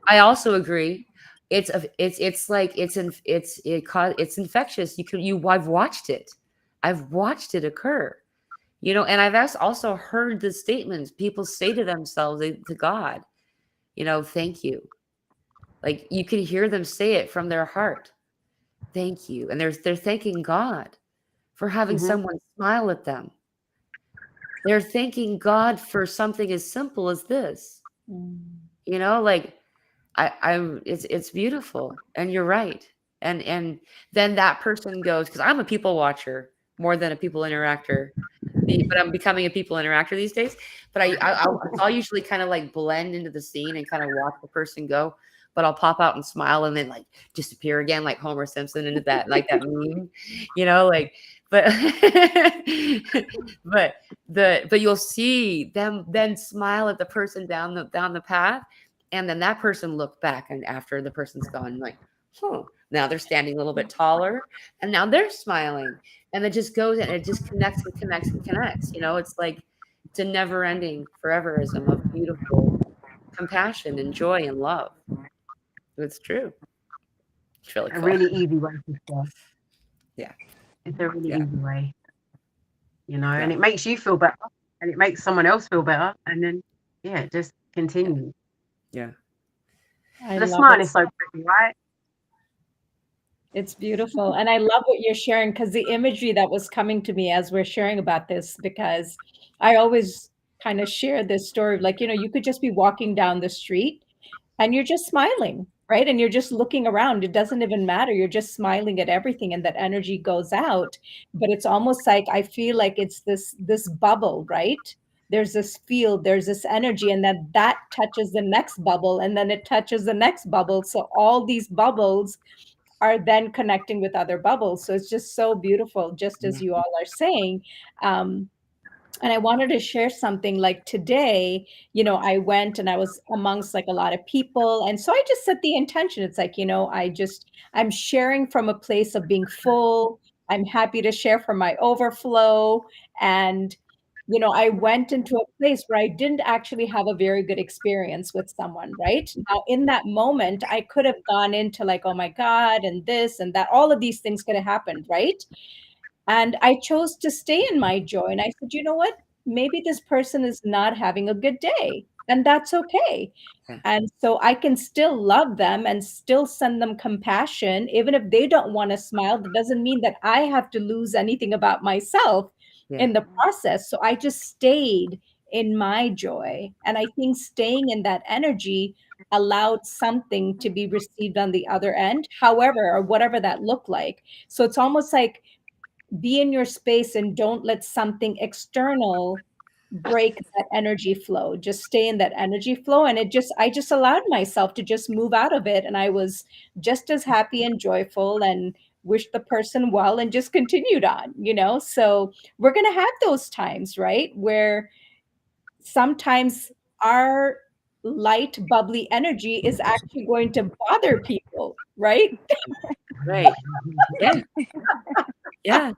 I also agree. It's infectious. I've watched it. I've watched it occur. You know, and I've also heard the statements people say to themselves, to God, you know, thank you. Like you can hear them say it from their heart. Thank you. And they're thanking God for having someone smile at them. They're thanking God for something as simple as this. You know, like it's beautiful. And you're right. And then that person goes, because I'm a people watcher more than a people interactor. But I'm becoming a people interactor these days. But I'll usually kind of like blend into the scene and kind of watch the person go. But I'll pop out and smile and then like disappear again, like Homer Simpson into that, like that meme, you know, like, but, but you'll see them then smile at the person down the path. And then that person look back, and after the person's gone, like, now they're standing a little bit taller, and now they're smiling, and it just goes and it just connects and connects and connects. You know, it's like it's a never-ending foreverism of beautiful compassion and joy and love. It's true. It's really A cool. really easy way to start. Yeah. It's a really Yeah. easy way. You know, Yeah. and it makes you feel better, and it makes someone else feel better, and then it just continues. Yeah. The smile is so pretty, right? It's beautiful. And I love what you're sharing, because the imagery that was coming to me as we're sharing about this, because I always kind of share this story of like, you know, you could just be walking down the street and you're just smiling, right? And you're just looking around. It doesn't even matter. You're just smiling at everything, and that energy goes out. But it's almost like I feel like it's this bubble, right? There's this field, there's this energy, and then that touches the next bubble, and then it touches the next bubble. So all these bubbles are then connecting with other bubbles. So it's just so beautiful, just as you all are saying. And I wanted to share something like today, you know, I went and I was amongst like a lot of people. And so I just set the intention. It's like, you know, I'm sharing from a place of being full. I'm happy to share from my overflow. And, you know, I went into a place where I didn't actually have a very good experience with someone, right? Now, in that moment, I could have gone into like, oh my God, and this and that, all of these things could have happened, right? And I chose to stay in my joy. And I said, you know what? Maybe this person is not having a good day, and that's okay. Yeah. And so I can still love them and still send them compassion. Even if they don't want to smile, that doesn't mean that I have to lose anything about myself in the process. So I just stayed in my joy. And I think staying in that energy allowed something to be received on the other end, however, or whatever that looked like. So it's almost like be in your space and don't let something external break that energy flow. Just stay in that energy flow. And I just allowed myself to just move out of it. And I was just as happy and joyful and wished the person well and just continued on, you know? So we're going to have those times, right? Where sometimes our light, bubbly energy is actually going to bother people, right? Right. Yeah. Yeah.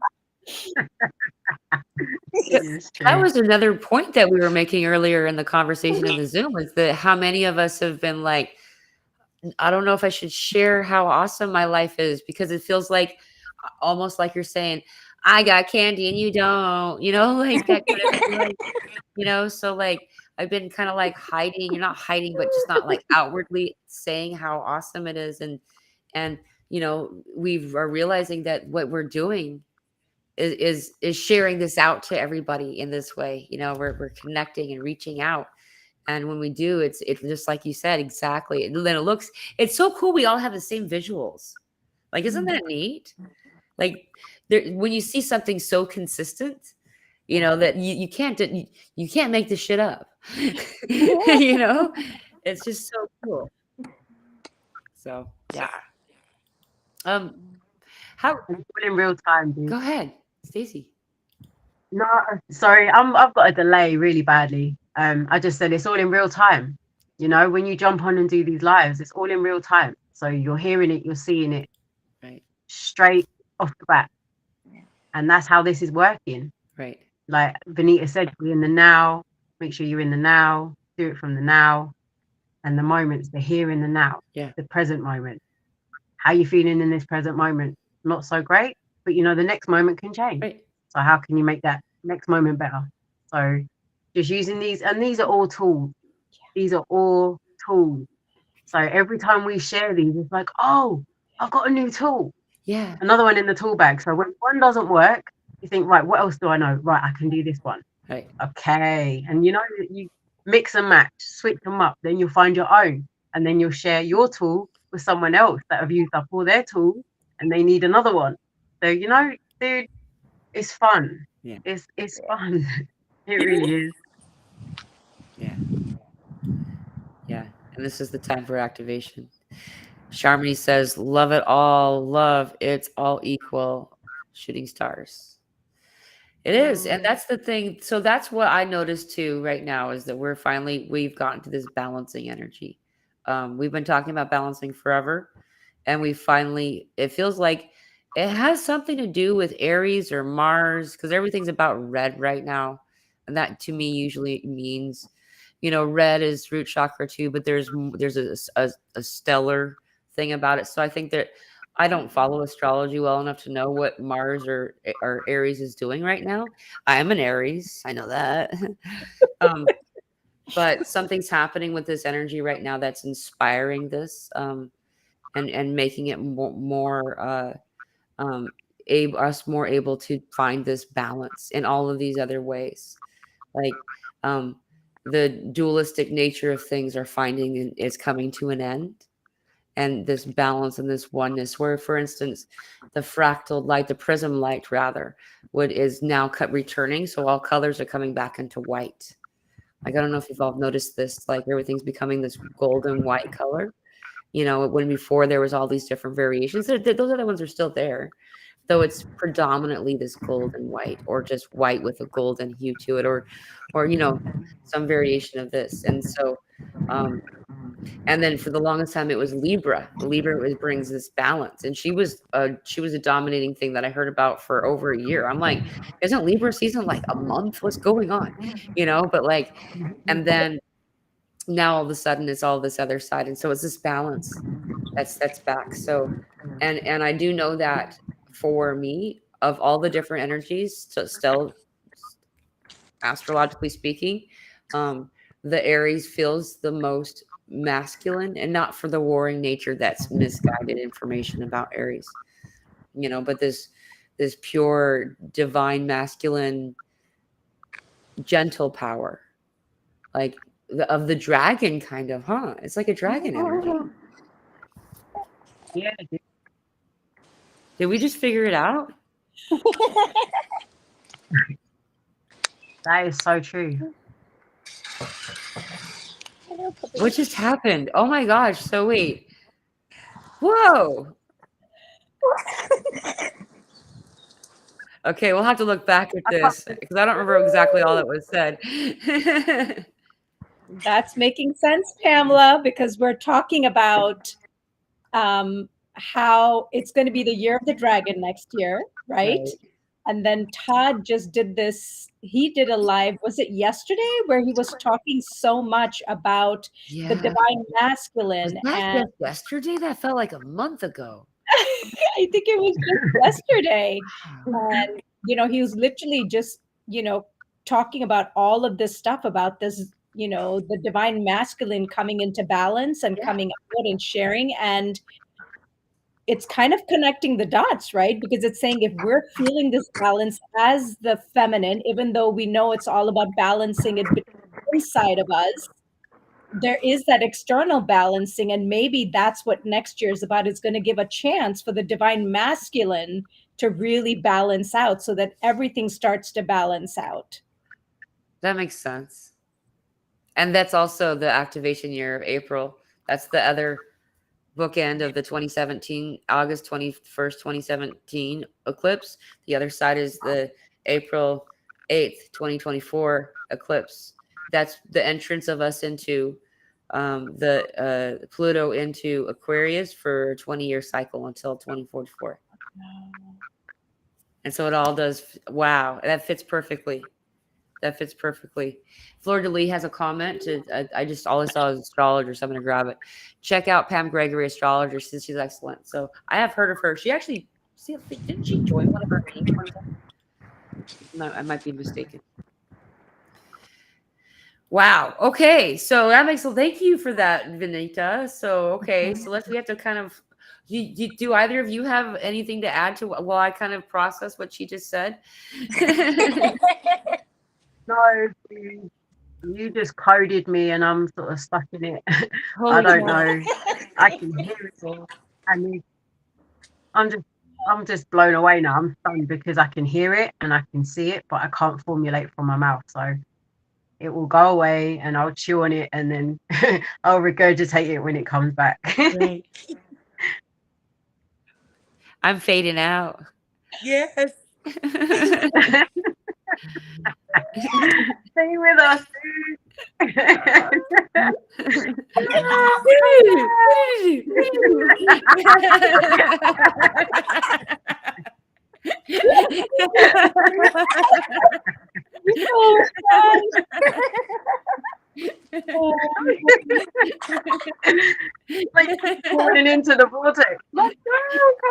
That was another point that we were making earlier in the conversation in the Zoom, was that how many of us have been like, I don't know if I should share how awesome my life is, because it feels like almost like you're saying, I got candy and you don't, you know, like that kind of feeling, you know? So like, I've been kind of like hiding, you're not hiding, but just not like outwardly saying how awesome it is. And, you know, we are realizing that what we're doing is sharing this out to everybody in this way. You know, we're connecting and reaching out. And when we do, it's just like you said, exactly. And then it's so cool. We all have the same visuals. Like, isn't that neat? Like, when you see something so consistent, that you can't make this shit up. It's just so cool. So yeah. How? And it's all in real time, dude. Go ahead, Stacey. No, sorry, I've got a delay really badly. I just said it's all in real time. When you jump on and do these lives, it's all in real time. So you're hearing it, you're seeing it Right. straight off the bat. And that's how this is working. Right. Like Vineeta said, be in the now, make sure you're in the now, do it from the now. And the moments, the here and the now, the present moment. How you feeling in this present moment? Not so great, but the next moment can change. Right. So how can you make that next moment better? So just using these, and these are all tools. These are all tools. So every time we share these, it's like, oh, I've got a new tool. Yeah. Another one in the tool bag. So when one doesn't work, you think, right, what else do I know? Right, I can do this one. Right. Okay. And you mix and match, switch them up, then you'll find your own. And then you'll share your tool with someone else that have used up all their tools and they need another one. So, dude, it's fun. Yeah. It's fun. It really is. Yeah. Yeah. And this is the time for activation. Charmony says, love it all. Love, it's all equal. Shooting stars. It is. And that's the thing. So that's what I noticed too right now is that we've gotten to this balancing energy. We've been talking about balancing forever. And it feels like it has something to do with Aries or Mars, because everything's about red right now. And that to me usually means, red is root chakra too, but there's a stellar thing about it. So I think that I don't follow astrology well enough to know what Mars or Aries is doing right now. I am an Aries. I know that. But something's happening with this energy right now that's inspiring this and making it more us more able to find this balance in all of these other ways. Like the dualistic nature of things is coming to an end. And this balance and this oneness, where, for instance, the fractal light, the prism light, rather, is now returning. So all colors are coming back into white. Like, I don't know if you've all noticed this, like everything's becoming this golden white color. When before there was all these different variations. Those other ones are still there, though it's predominantly this golden white, or just white with a golden hue to it, or some variation of this. And so and then for the longest time it was Libra. Brings this balance, and she was a dominating thing that I heard about for over a year. I'm like, isn't Libra season like a month? What's going on? But like, and then now all of a sudden it's all this other side, and so it's this balance that's back. So and I do know that for me, of all the different energies, still astrologically speaking, the Aries feels the most masculine, and not for the warring nature that's misguided information about Aries, but this pure divine masculine gentle power, like of the dragon kind of, it's like a dragon energy. Yeah. Did we just figure it out? That is so true. What just happened? Oh my gosh. So wait. Whoa. Okay, we'll have to look back at this because I don't remember exactly all that was said. That's making sense, Pamela, because we're talking about how it's going to be the year of the dragon next year, right? And then Todd just did this. He did a live, was it yesterday, where he was talking so much about the divine masculine. Was that just yesterday? That felt like a month ago. I think it was just yesterday. And, he was literally just, talking about all of this stuff about this, the divine masculine coming into balance and coming out and sharing. And it's kind of connecting the dots, right? Because it's saying if we're feeling this balance as the feminine, even though we know it's all about balancing it inside of us, there is that external balancing, and maybe that's what next year is about. It's going to give a chance for the divine masculine to really balance out so that everything starts to balance out. That makes sense. And that's also the activation year of April. That's the other bookend of the 2017, August 21st, 2017 eclipse. The other side is the April 8th, 2024 eclipse. That's the entrance of us into the Pluto into Aquarius for a 20-year cycle until 2044. And so it all does. Wow, that fits perfectly. That fits perfectly. Fleur de Lis has a comment. I just all I saw is astrologer, so I'm gonna grab it. Check out Pam Gregory, astrologer. She's excellent. So I have heard of her. She actually, didn't she join one of our meetings one time? No, I might be mistaken. Wow. Okay. So that makes. Thank you for that, Vineeta. So okay. So we have to kind of. Do either of you have anything to add to while I kind of process what she just said? No, you just coded me, and I'm sort of stuck in it. Holy I don't cow. know. I can hear it all, and I'm just blown away now. I'm stunned because I can hear it and I can see it, but I can't formulate from my mouth. So it will go away, and I'll chew on it, and then I'll regurgitate it when it comes back. Right. I'm fading out. Yes. Stay with us. Like falling into the vortex. Like, no,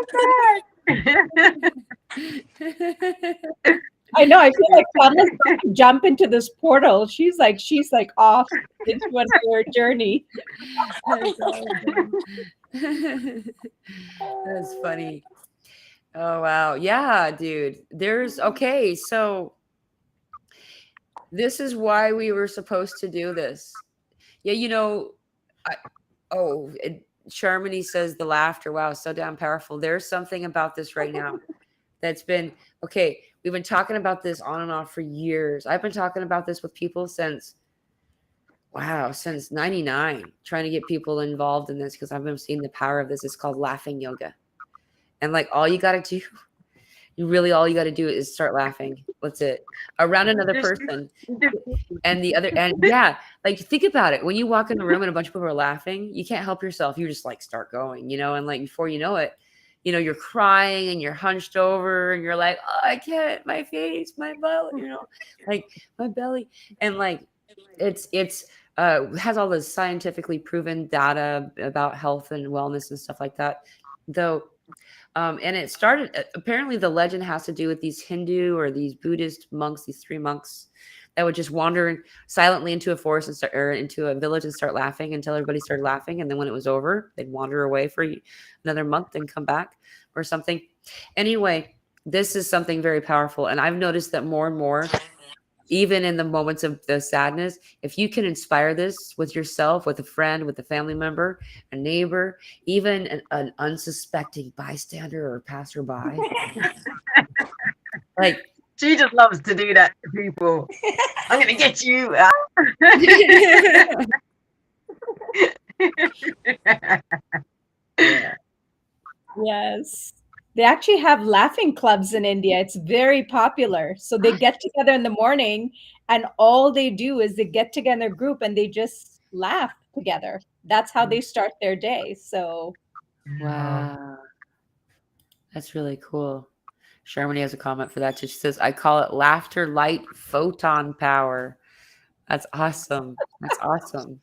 come back. I know. I feel like Pamela's about to jump into this portal. She's like off into her journey. That's awesome. That's funny. Oh wow. Yeah, dude. Okay, so this is why we were supposed to do this. Yeah, Charmony says the laughter. Wow, so damn powerful. There's something about this right now that's been okay. We've been talking about this on and off for years. I've been talking about this with people since 99, trying to get people involved in this because I've been seeing the power of this. It's called laughing yoga. And like all you got to do is start laughing. That's it. Around another person. And yeah, like think about it. When you walk in a room and a bunch of people are laughing, you can't help yourself. You just like start going, and like before you know it, you're crying and you're hunched over and you're like, oh, I can't, my face, my belly, like my belly. And like, it's has all this scientifically proven data about health and wellness and stuff like that, though. And it started, apparently the legend has to do with these Hindu or these Buddhist monks, these 3 monks that would just wander silently into a forest or into a village and start laughing until everybody started laughing. And then when it was over, they'd wander away for another month and come back or something. Anyway, this is something very powerful. And I've noticed that more and more, even in the moments of the sadness, if you can inspire this with yourself, with a friend, with a family member, a neighbor, even an unsuspecting bystander or passerby, like she just loves to do that to people. I'm gonna get you. Yes. They actually have laughing clubs in India. It's very popular. So they get together in the morning and all they do is they get together in a group and they just laugh together. That's how they start their day. So wow. That's really cool. Shermany has a comment for that too. She says, I call it laughter light photon power. That's awesome. That's awesome.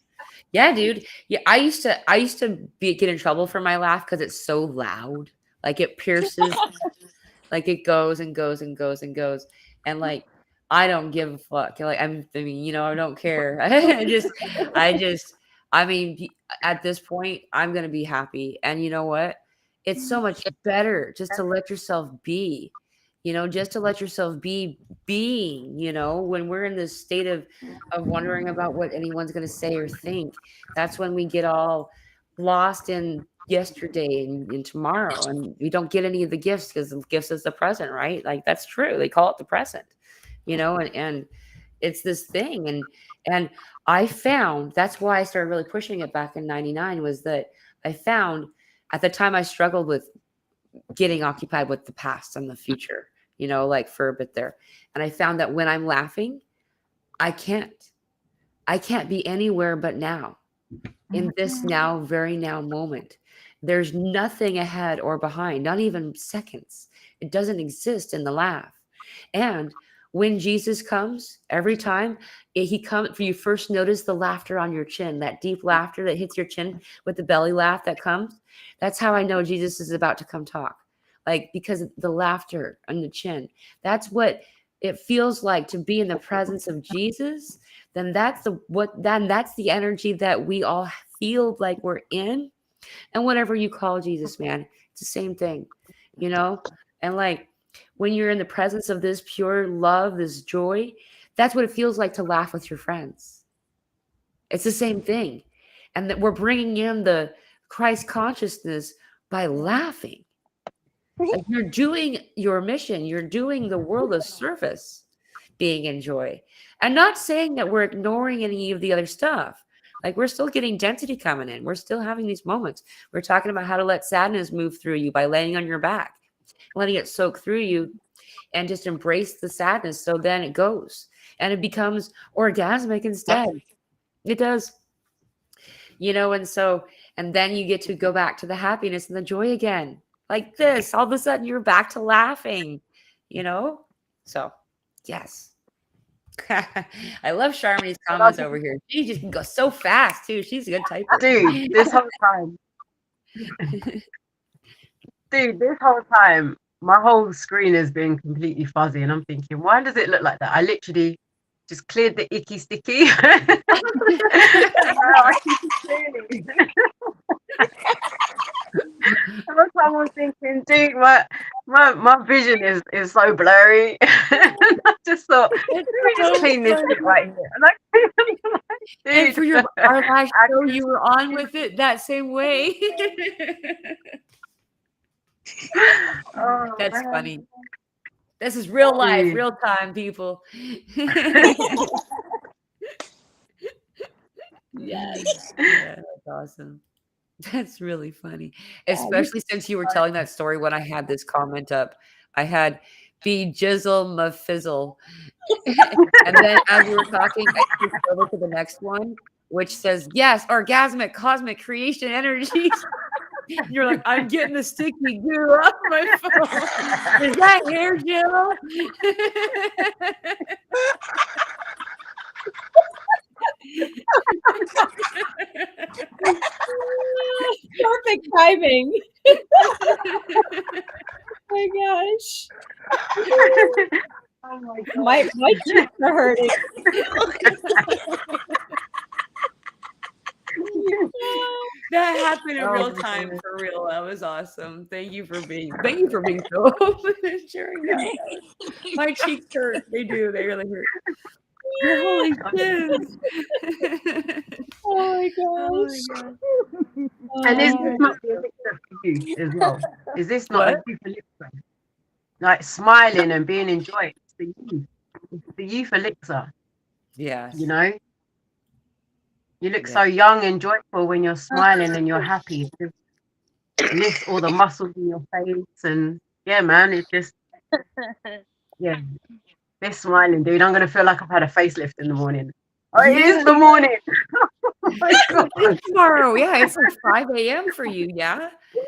Yeah, dude. Yeah, I used to get in trouble for my laugh because it's so loud. Like it pierces, like it goes and goes and goes and goes. And like I don't give a fuck. Like I don't care. I mean, at this point, I'm gonna be happy. And you know what? It's so much better just to let yourself be. just to let yourself be being, when we're in this state of wondering about what anyone's going to say or think. That's when we get all lost in yesterday and tomorrow, and we don't get any of the gifts, because the gifts is the present, right? Like, that's true. They call it the present, and it's this thing. And I found that's why I started really pushing it back in 99, was that I found at the time I struggled with getting occupied with the past and the future, like for a bit there. And I found that when I'm laughing, I can't be anywhere but now, in this now, very now moment. There's nothing ahead or behind, not even seconds. It doesn't exist in the laugh. And when Jesus comes, every time he comes, you first notice the laughter on your chin, that deep laughter that hits your chin with the belly laugh that comes. That's how I know Jesus is about to come talk. Like, because the laughter on the chin, that's what it feels like to be in the presence of Jesus. Then that's the energy that we all feel like we're in. And whatever you call Jesus, man, it's the same thing, and like, when you're in the presence of this pure love, this joy, that's what it feels like to laugh with your friends. It's the same thing. And that we're bringing in the Christ consciousness by laughing. Like, you're doing your mission. You're doing the world a service, being in joy. And not saying that we're ignoring any of the other stuff. Like, we're still getting density coming in. We're still having these moments. We're talking about how to let sadness move through you by laying on your back, letting it soak through you, and just embrace the sadness. So then it goes and it becomes orgasmic instead. It does, and then you get to go back to the happiness and the joy again. Like this, all of a sudden you're back to laughing, So, yes. I love Charmony's comments over here. She just can go so fast too. She's a good typer. Dude, this whole time, my whole screen has been completely fuzzy, and I'm thinking, why does it look like that? I literally just cleared the icky sticky. Every time I'm thinking, dude, my vision is so blurry. I just thought, let me just clean this bit right here. And for our last show, you were on with it that same way. That's funny. This is real life, real time, people. Yes. Yeah, that's awesome. That's really funny. Especially since you were telling that story when I had this comment up. I had be jizzle ma fizzle. And then as we were talking, I switched over to the next one, which says, yes, orgasmic cosmic creation energies. You're like, I'm getting the sticky goo off my phone. Is that hair gel? Perfect timing. Oh my gosh. Oh my God. My cheeks are hurting. That happened in real time, for real. That was awesome. Thank you for being so open and sharing that. My cheeks hurt. They do. They really hurt. Holy shit. Oh my gosh. And is this not the elixir for you as well? Is this not a youth elixir? Like smiling and being in joy. It's the youth. It's the youth elixir. Yes. You look so young and joyful when you're smiling and you're happy. It just lifts all the muscles in your face, and yeah, man, it just they're smiling, dude. I'm gonna feel like I've had a facelift in the morning. Oh, it is the morning. Oh my God. It's tomorrow. Yeah, it's like 5 a.m. for you, yeah? Yes.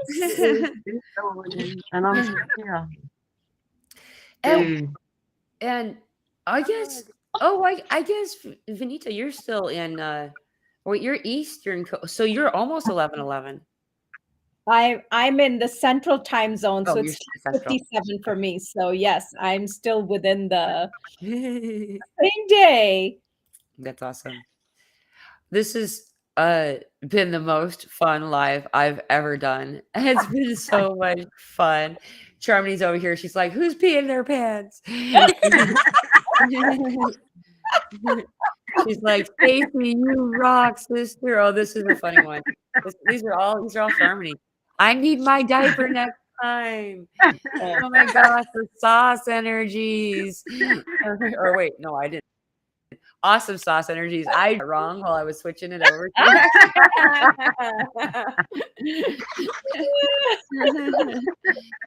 It's the morning, and I'm here. Dude. And I guess I guess Vineeta, you're still in you're Eastern so you're almost 11:11. I'm in the central time zone, so you're it's Central. 57 for me. So yes, I'm still within the same day. That's awesome. This has been the most fun live I've ever done. It's been so much fun. Charmony's over here. She's like, who's peeing their pants? She's like, Stacey, you rock, sister. Oh, this is a funny one. These are all Charmony. I need my diaper next time. Oh my gosh, the sauce energies. Or wait, no, I didn't. Awesome sauce energies. I did it wrong while I was switching it over.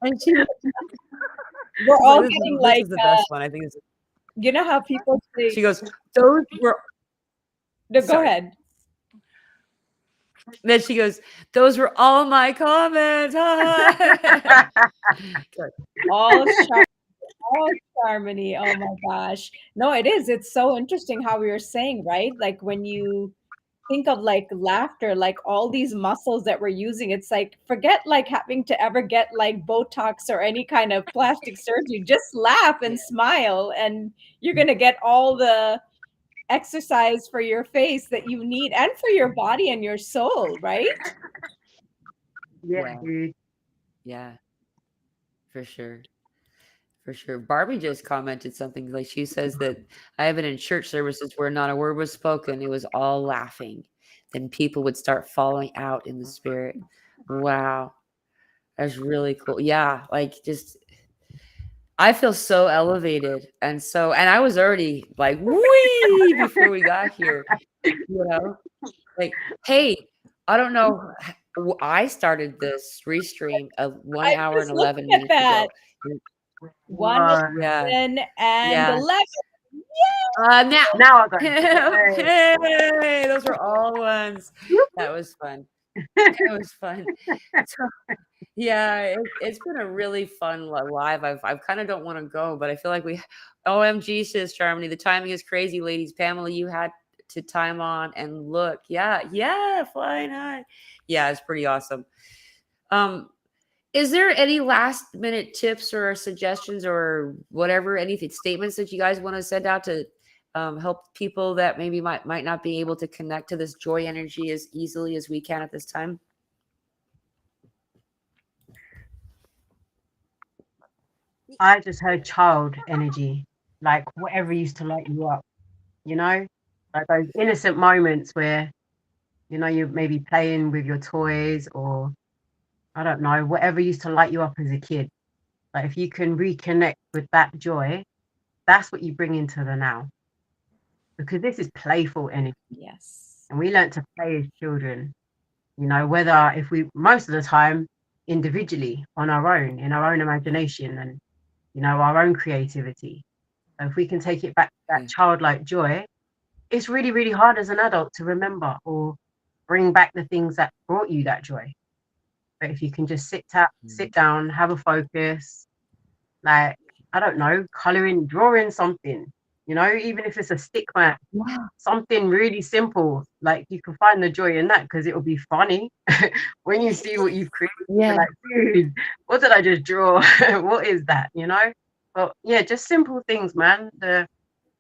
And she, We're all this getting is like, the best one. I think it's, you know how people say, she goes, those were. no, go sorry. ahead. Then she goes, those were all my comments. All Harmony. Oh my gosh. No, it is. It's so interesting how we were saying, right? Like when you think of like laughter, like all these muscles that we're using, it's like forget like having to ever get like Botox or any kind of plastic surgery. Just laugh and smile, and you're gonna get all the exercise for your face that you need and for your body and your soul, right? Yeah, Wow. dude. Yeah, for sure. For sure. Barbie just commented something like she says that I have been in church services where not a word was spoken. It was all laughing. Then people would start falling out in the spirit. Wow. That's really cool. Yeah. Like just, I feel so elevated. And I was already like, wee before we got here, you know, like, hey, I don't know. I started this restream of 1 I hour was and 11 looking at minutes ago. that. Wow. 1 and Yeah. 11. Now I got it. hey, those were all ones. That was fun. It was fun. So, yeah, it's been a really fun live. I kind of don't want to go, but I feel like we. OMG, says Charmony, the timing is crazy, ladies. Pamela, you had to time on and look. Yeah, flying high. Yeah, it's pretty awesome. Is there any last minute tips or suggestions or whatever, anything, statements that you guys want to send out to help people that maybe might not be able to connect to this joy energy as easily as we can at this time? I just heard child energy, like whatever used to light you up, you know, like those innocent moments where, you know, you're maybe playing with your toys or I don't know, whatever used to light you up as a kid. Like if you can reconnect with that joy, that's what you bring into the now. Because this is playful energy. Yes. And we learn to play as children, you know, whether if we most of the time individually on our own, in our own imagination and, you know, our own creativity. So if we can take it back to that childlike joy, it's really, really hard as an adult to remember or bring back the things that brought you that joy. But if you can just sit down, have a focus, like, I don't know, coloring, drawing something, you know, even if it's a stick man, something really simple, like you can find the joy in that because it'll be funny when you see what you've created. Yeah. You're like, dude, what did I just draw? What is that, you know? But yeah, just simple things, man.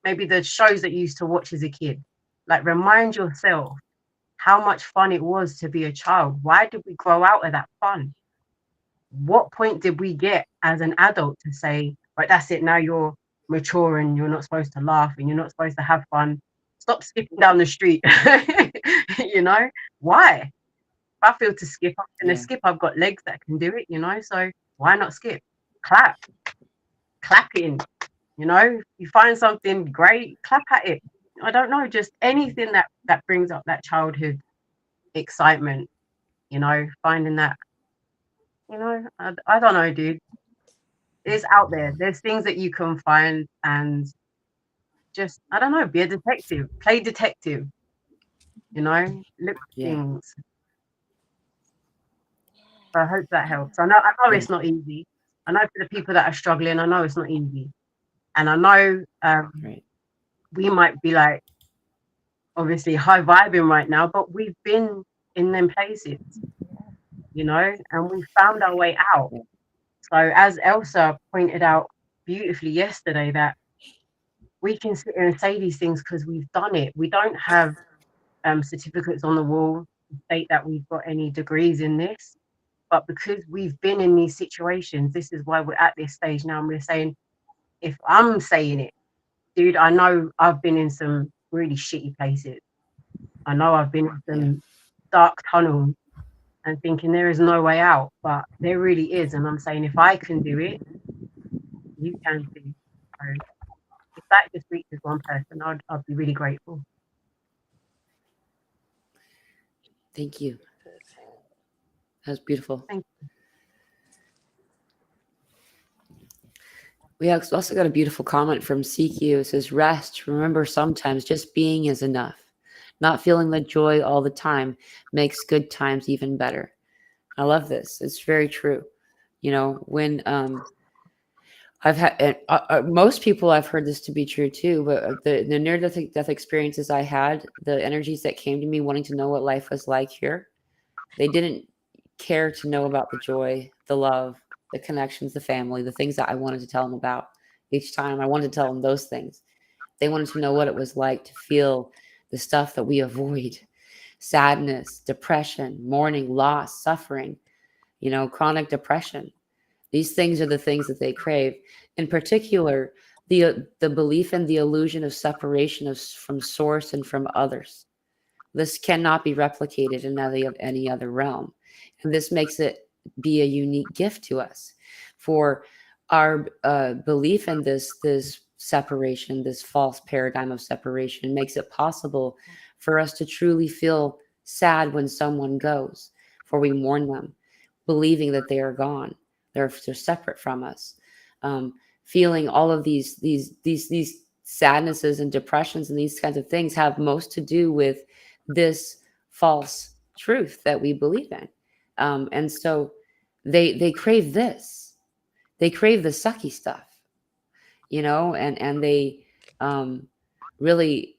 Maybe the shows that you used to watch as a kid, like remind yourself how much fun it was to be a child. Why did we grow out of that fun? What point did we get as an adult to say, right, that's it, now you're mature and you're not supposed to laugh and you're not supposed to have fun. Stop skipping down the street. You know, why? If I feel to skip, I'm gonna skip. I've got legs that can do it, you know, so why not skip? Clapping, you know, you find something great, clap at it. I don't know, just anything that brings up that childhood excitement, you know, finding that, you know, I don't know, dude. It's out there. There's things that you can find and just, I don't know, be a detective, play detective, you know, look at things. So I hope that helps. I know it's not easy. I know for the people that are struggling, I know it's not easy. And I know we might be like, obviously high vibing right now, but we've been in them places, you know, and we found our way out. So as Elsa pointed out beautifully yesterday, that we can sit here and say these things because we've done it. We don't have certificates on the wall to state that we've got any degrees in this. But because we've been in these situations, this is why we're at this stage now. And we're saying, if I'm saying it, dude, I know I've been in some really shitty places. I know I've been in some dark tunnels and thinking there is no way out, but there really is. And I'm saying, if I can do it, you can too. So if that just reaches one person, I'd be really grateful. Thank you. That was beautiful. Thank you. We also got a beautiful comment from CQ. It says, rest. Remember, sometimes just being is enough. Not feeling the joy all the time makes good times even better. I love this. It's very true. You know, when I've had most people, I've heard this to be true too, but the near death experiences I had, the energies that came to me wanting to know what life was like here, they didn't care to know about the joy, the love, the connections, the family, the things that I wanted to tell them about. Each time I wanted to tell them those things. They wanted to know what it was like to feel the stuff that we avoid: sadness, depression, mourning, loss, suffering, you know, chronic depression. These things are the things that they crave. In particular, the belief in the illusion of separation from source and from others. This cannot be replicated in any other realm. And this makes it be a unique gift to us. For our belief in this separation, this false paradigm of separation, makes it possible for us to truly feel sad when someone goes, for we mourn them, believing that they are gone. They're separate from us. Feeling all of these sadnesses and depressions and these kinds of things have most to do with this false truth that we believe in. And so they crave this. They crave the sucky stuff, you know, and they really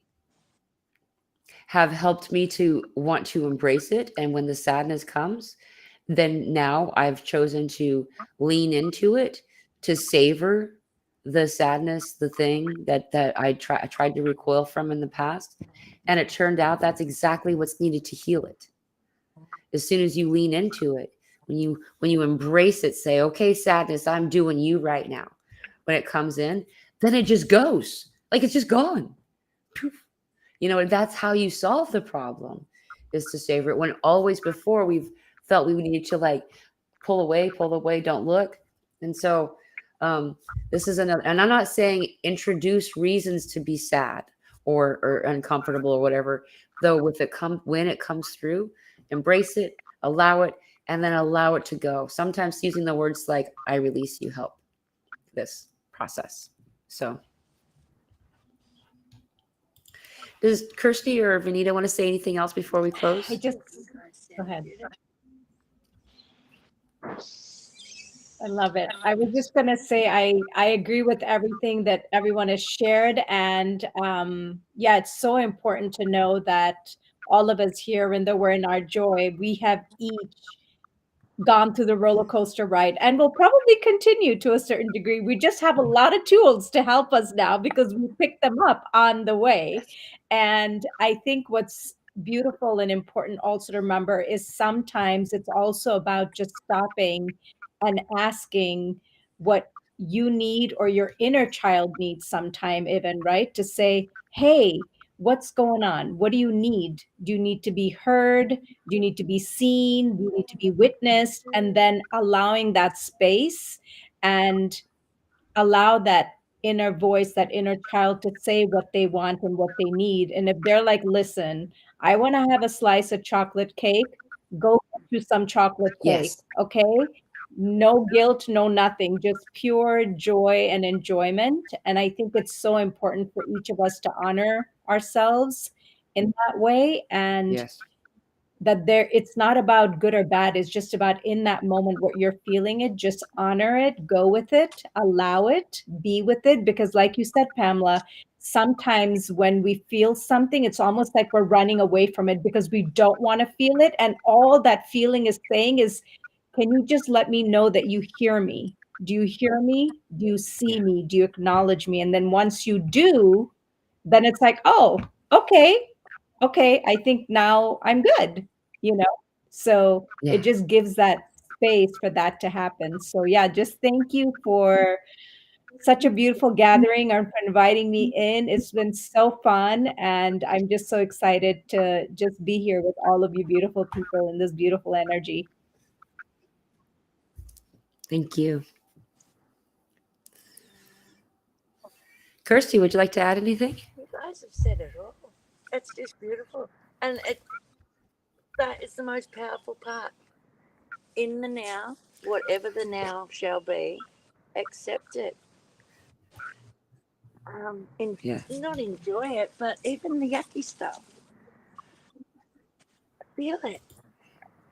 have helped me to want to embrace it. And when the sadness comes, then now I've chosen to lean into it, to savor the sadness, the thing that I tried to recoil from in the past. And it turned out that's exactly what's needed to heal it. As soon as you lean into it, when you embrace it, say, okay, sadness, I'm doing you right now. When it comes in, then it just goes. Like it's just gone. Poof. You know, and that's how you solve the problem, is to savor it. When always before we've felt we needed to like pull away, don't look. And so this is another, and I'm not saying introduce reasons to be sad or uncomfortable or whatever, though when it comes through, embrace it, allow it, and then allow it to go. Sometimes using the words like, I release you, help this process. So does Kirsty or Vineeta want to say anything else before we close? Go ahead. I love it. I was just going to say, I agree with everything that everyone has shared. And yeah, it's so important to know that all of us here, even though we're in our joy, we have each gone through the roller coaster ride and will probably continue to a certain degree. We just have a lot of tools to help us now because we picked them up on the way. And I think what's beautiful and important also to remember is sometimes it's also about just stopping and asking what you need or your inner child needs sometime, even, right? To say, hey, what's going on? What do you need? Do you need to be heard? Do you need to be seen? Do you need to be witnessed? And then allowing that space and allow that inner voice, that inner child to say what they want and what they need. And if they're like, listen, I want to have a slice of chocolate cake, go to some chocolate cake. Yes. Okay. No guilt, no nothing, just pure joy and enjoyment. And I think it's so important for each of us to honor ourselves in that way. And Yes. that it's not about good or bad, it's just about in that moment what you're feeling, it just honor it, go with it, allow it, be with it. Because like you said, Pamela, sometimes when we feel something, it's almost like we're running away from it because we don't want to feel it. And all that feeling is saying is, can you just let me know that you hear me? Do you hear me? Do you see me? Do you acknowledge me? And then once you do, then it's like, oh, okay, I think now I'm good, you know? So Yeah. it just gives that space for that to happen. So yeah, just thank you for such a beautiful gathering and for inviting me in. It's been so fun, and I'm just so excited to just be here with all of you beautiful people in this beautiful energy. Thank you. Kirsty, would you like to add anything? You guys have said it all. It's just beautiful. And that is the most powerful part. In the now, whatever the now shall be, accept it. Yeah. Not enjoy it, but even the yucky stuff. Feel it.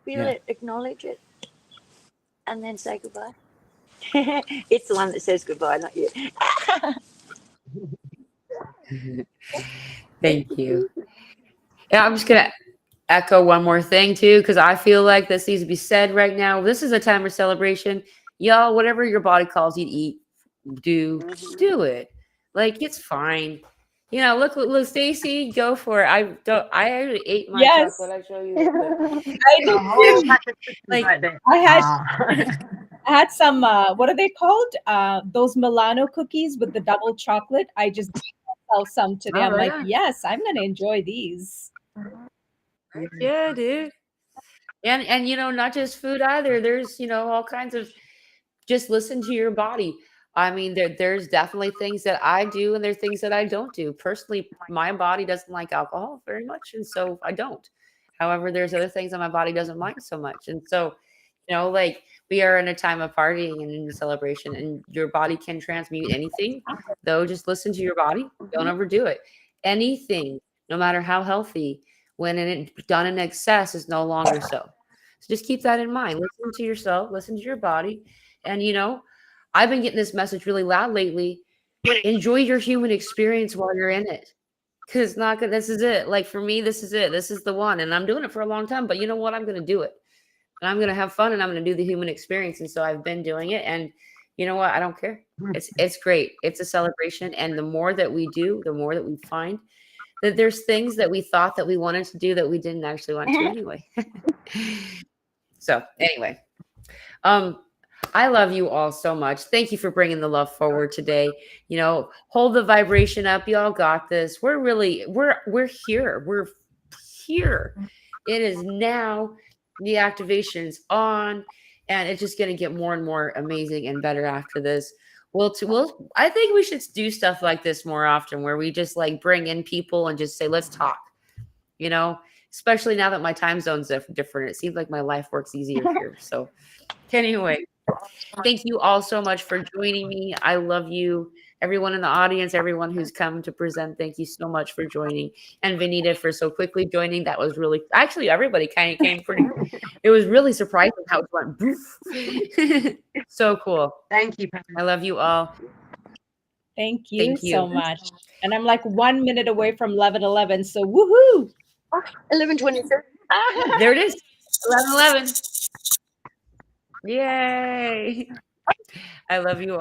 Feel it. Acknowledge it. And then say goodbye. It's the one that says goodbye, not you. Thank you. Yeah, I'm just gonna echo one more thing too, because I feel like this needs to be said right now. This is a time of celebration. Y'all, whatever your body calls you to eat, do it. Like, it's fine. You know, look, Stacey, go for it. I already ate my Yes. chocolate. I show you. I did whole too. pack of cookies Like, right there. I had Ah. I had some what are they called? Those Milano cookies with the double chocolate. I just gave myself some today. I'm like, yeah. yes, I'm gonna enjoy these. Yeah, dude. And you know, not just food either. There's, you know, all kinds of, just listen to your body. I mean, there's definitely things that I do and there's things that I don't do. Personally, my body doesn't like alcohol very much, and so I don't. However, there's other things that my body doesn't like so much. And so, you know, like, we are in a time of partying and in a celebration, and your body can transmute anything. Though, just listen to your body. Don't overdo it. Anything, no matter how healthy, when done in excess, is no longer so. So just keep that in mind. Listen to yourself, listen to your body. And, you know, I've been getting this message really loud lately. Enjoy your human experience while you're in it. Because it's not good. This is it. Like, for me, this is it. This is the one. And I'm doing it for a long time. But you know what? I'm going to do it. And I'm going to have fun, and I'm going to do the human experience. And so I've been doing it. And you know what? I don't care. It's great. It's a celebration. And the more that we do, the more that we find that there's things that we thought that we wanted to do that we didn't actually want to anyway. So anyway, I love you all so much. Thank you for bringing the love forward today. You know, hold the vibration up. Y'all got this. We're here. We're here. It is now. The activation's on, and it's just going to get more and more amazing and better after this. I think we should do stuff like this more often, where we just like bring in people and just say, let's talk, you know, especially now that my time zone's different. It seems like my life works easier here. So anyway, thank you all so much for joining me. I love you. Everyone in the audience, everyone who's come to present, thank you so much for joining. And Vineeta for so quickly joining. That was really, actually, everybody kind of came pretty, it was really surprising how it went boof. So cool. Thank you, Pamela. I love you all. Thank you, Thank you. so much. And I'm like 1 minute away from 11:11. So woohoo! 11:27. There it is. 11:11. Yay. I love you all.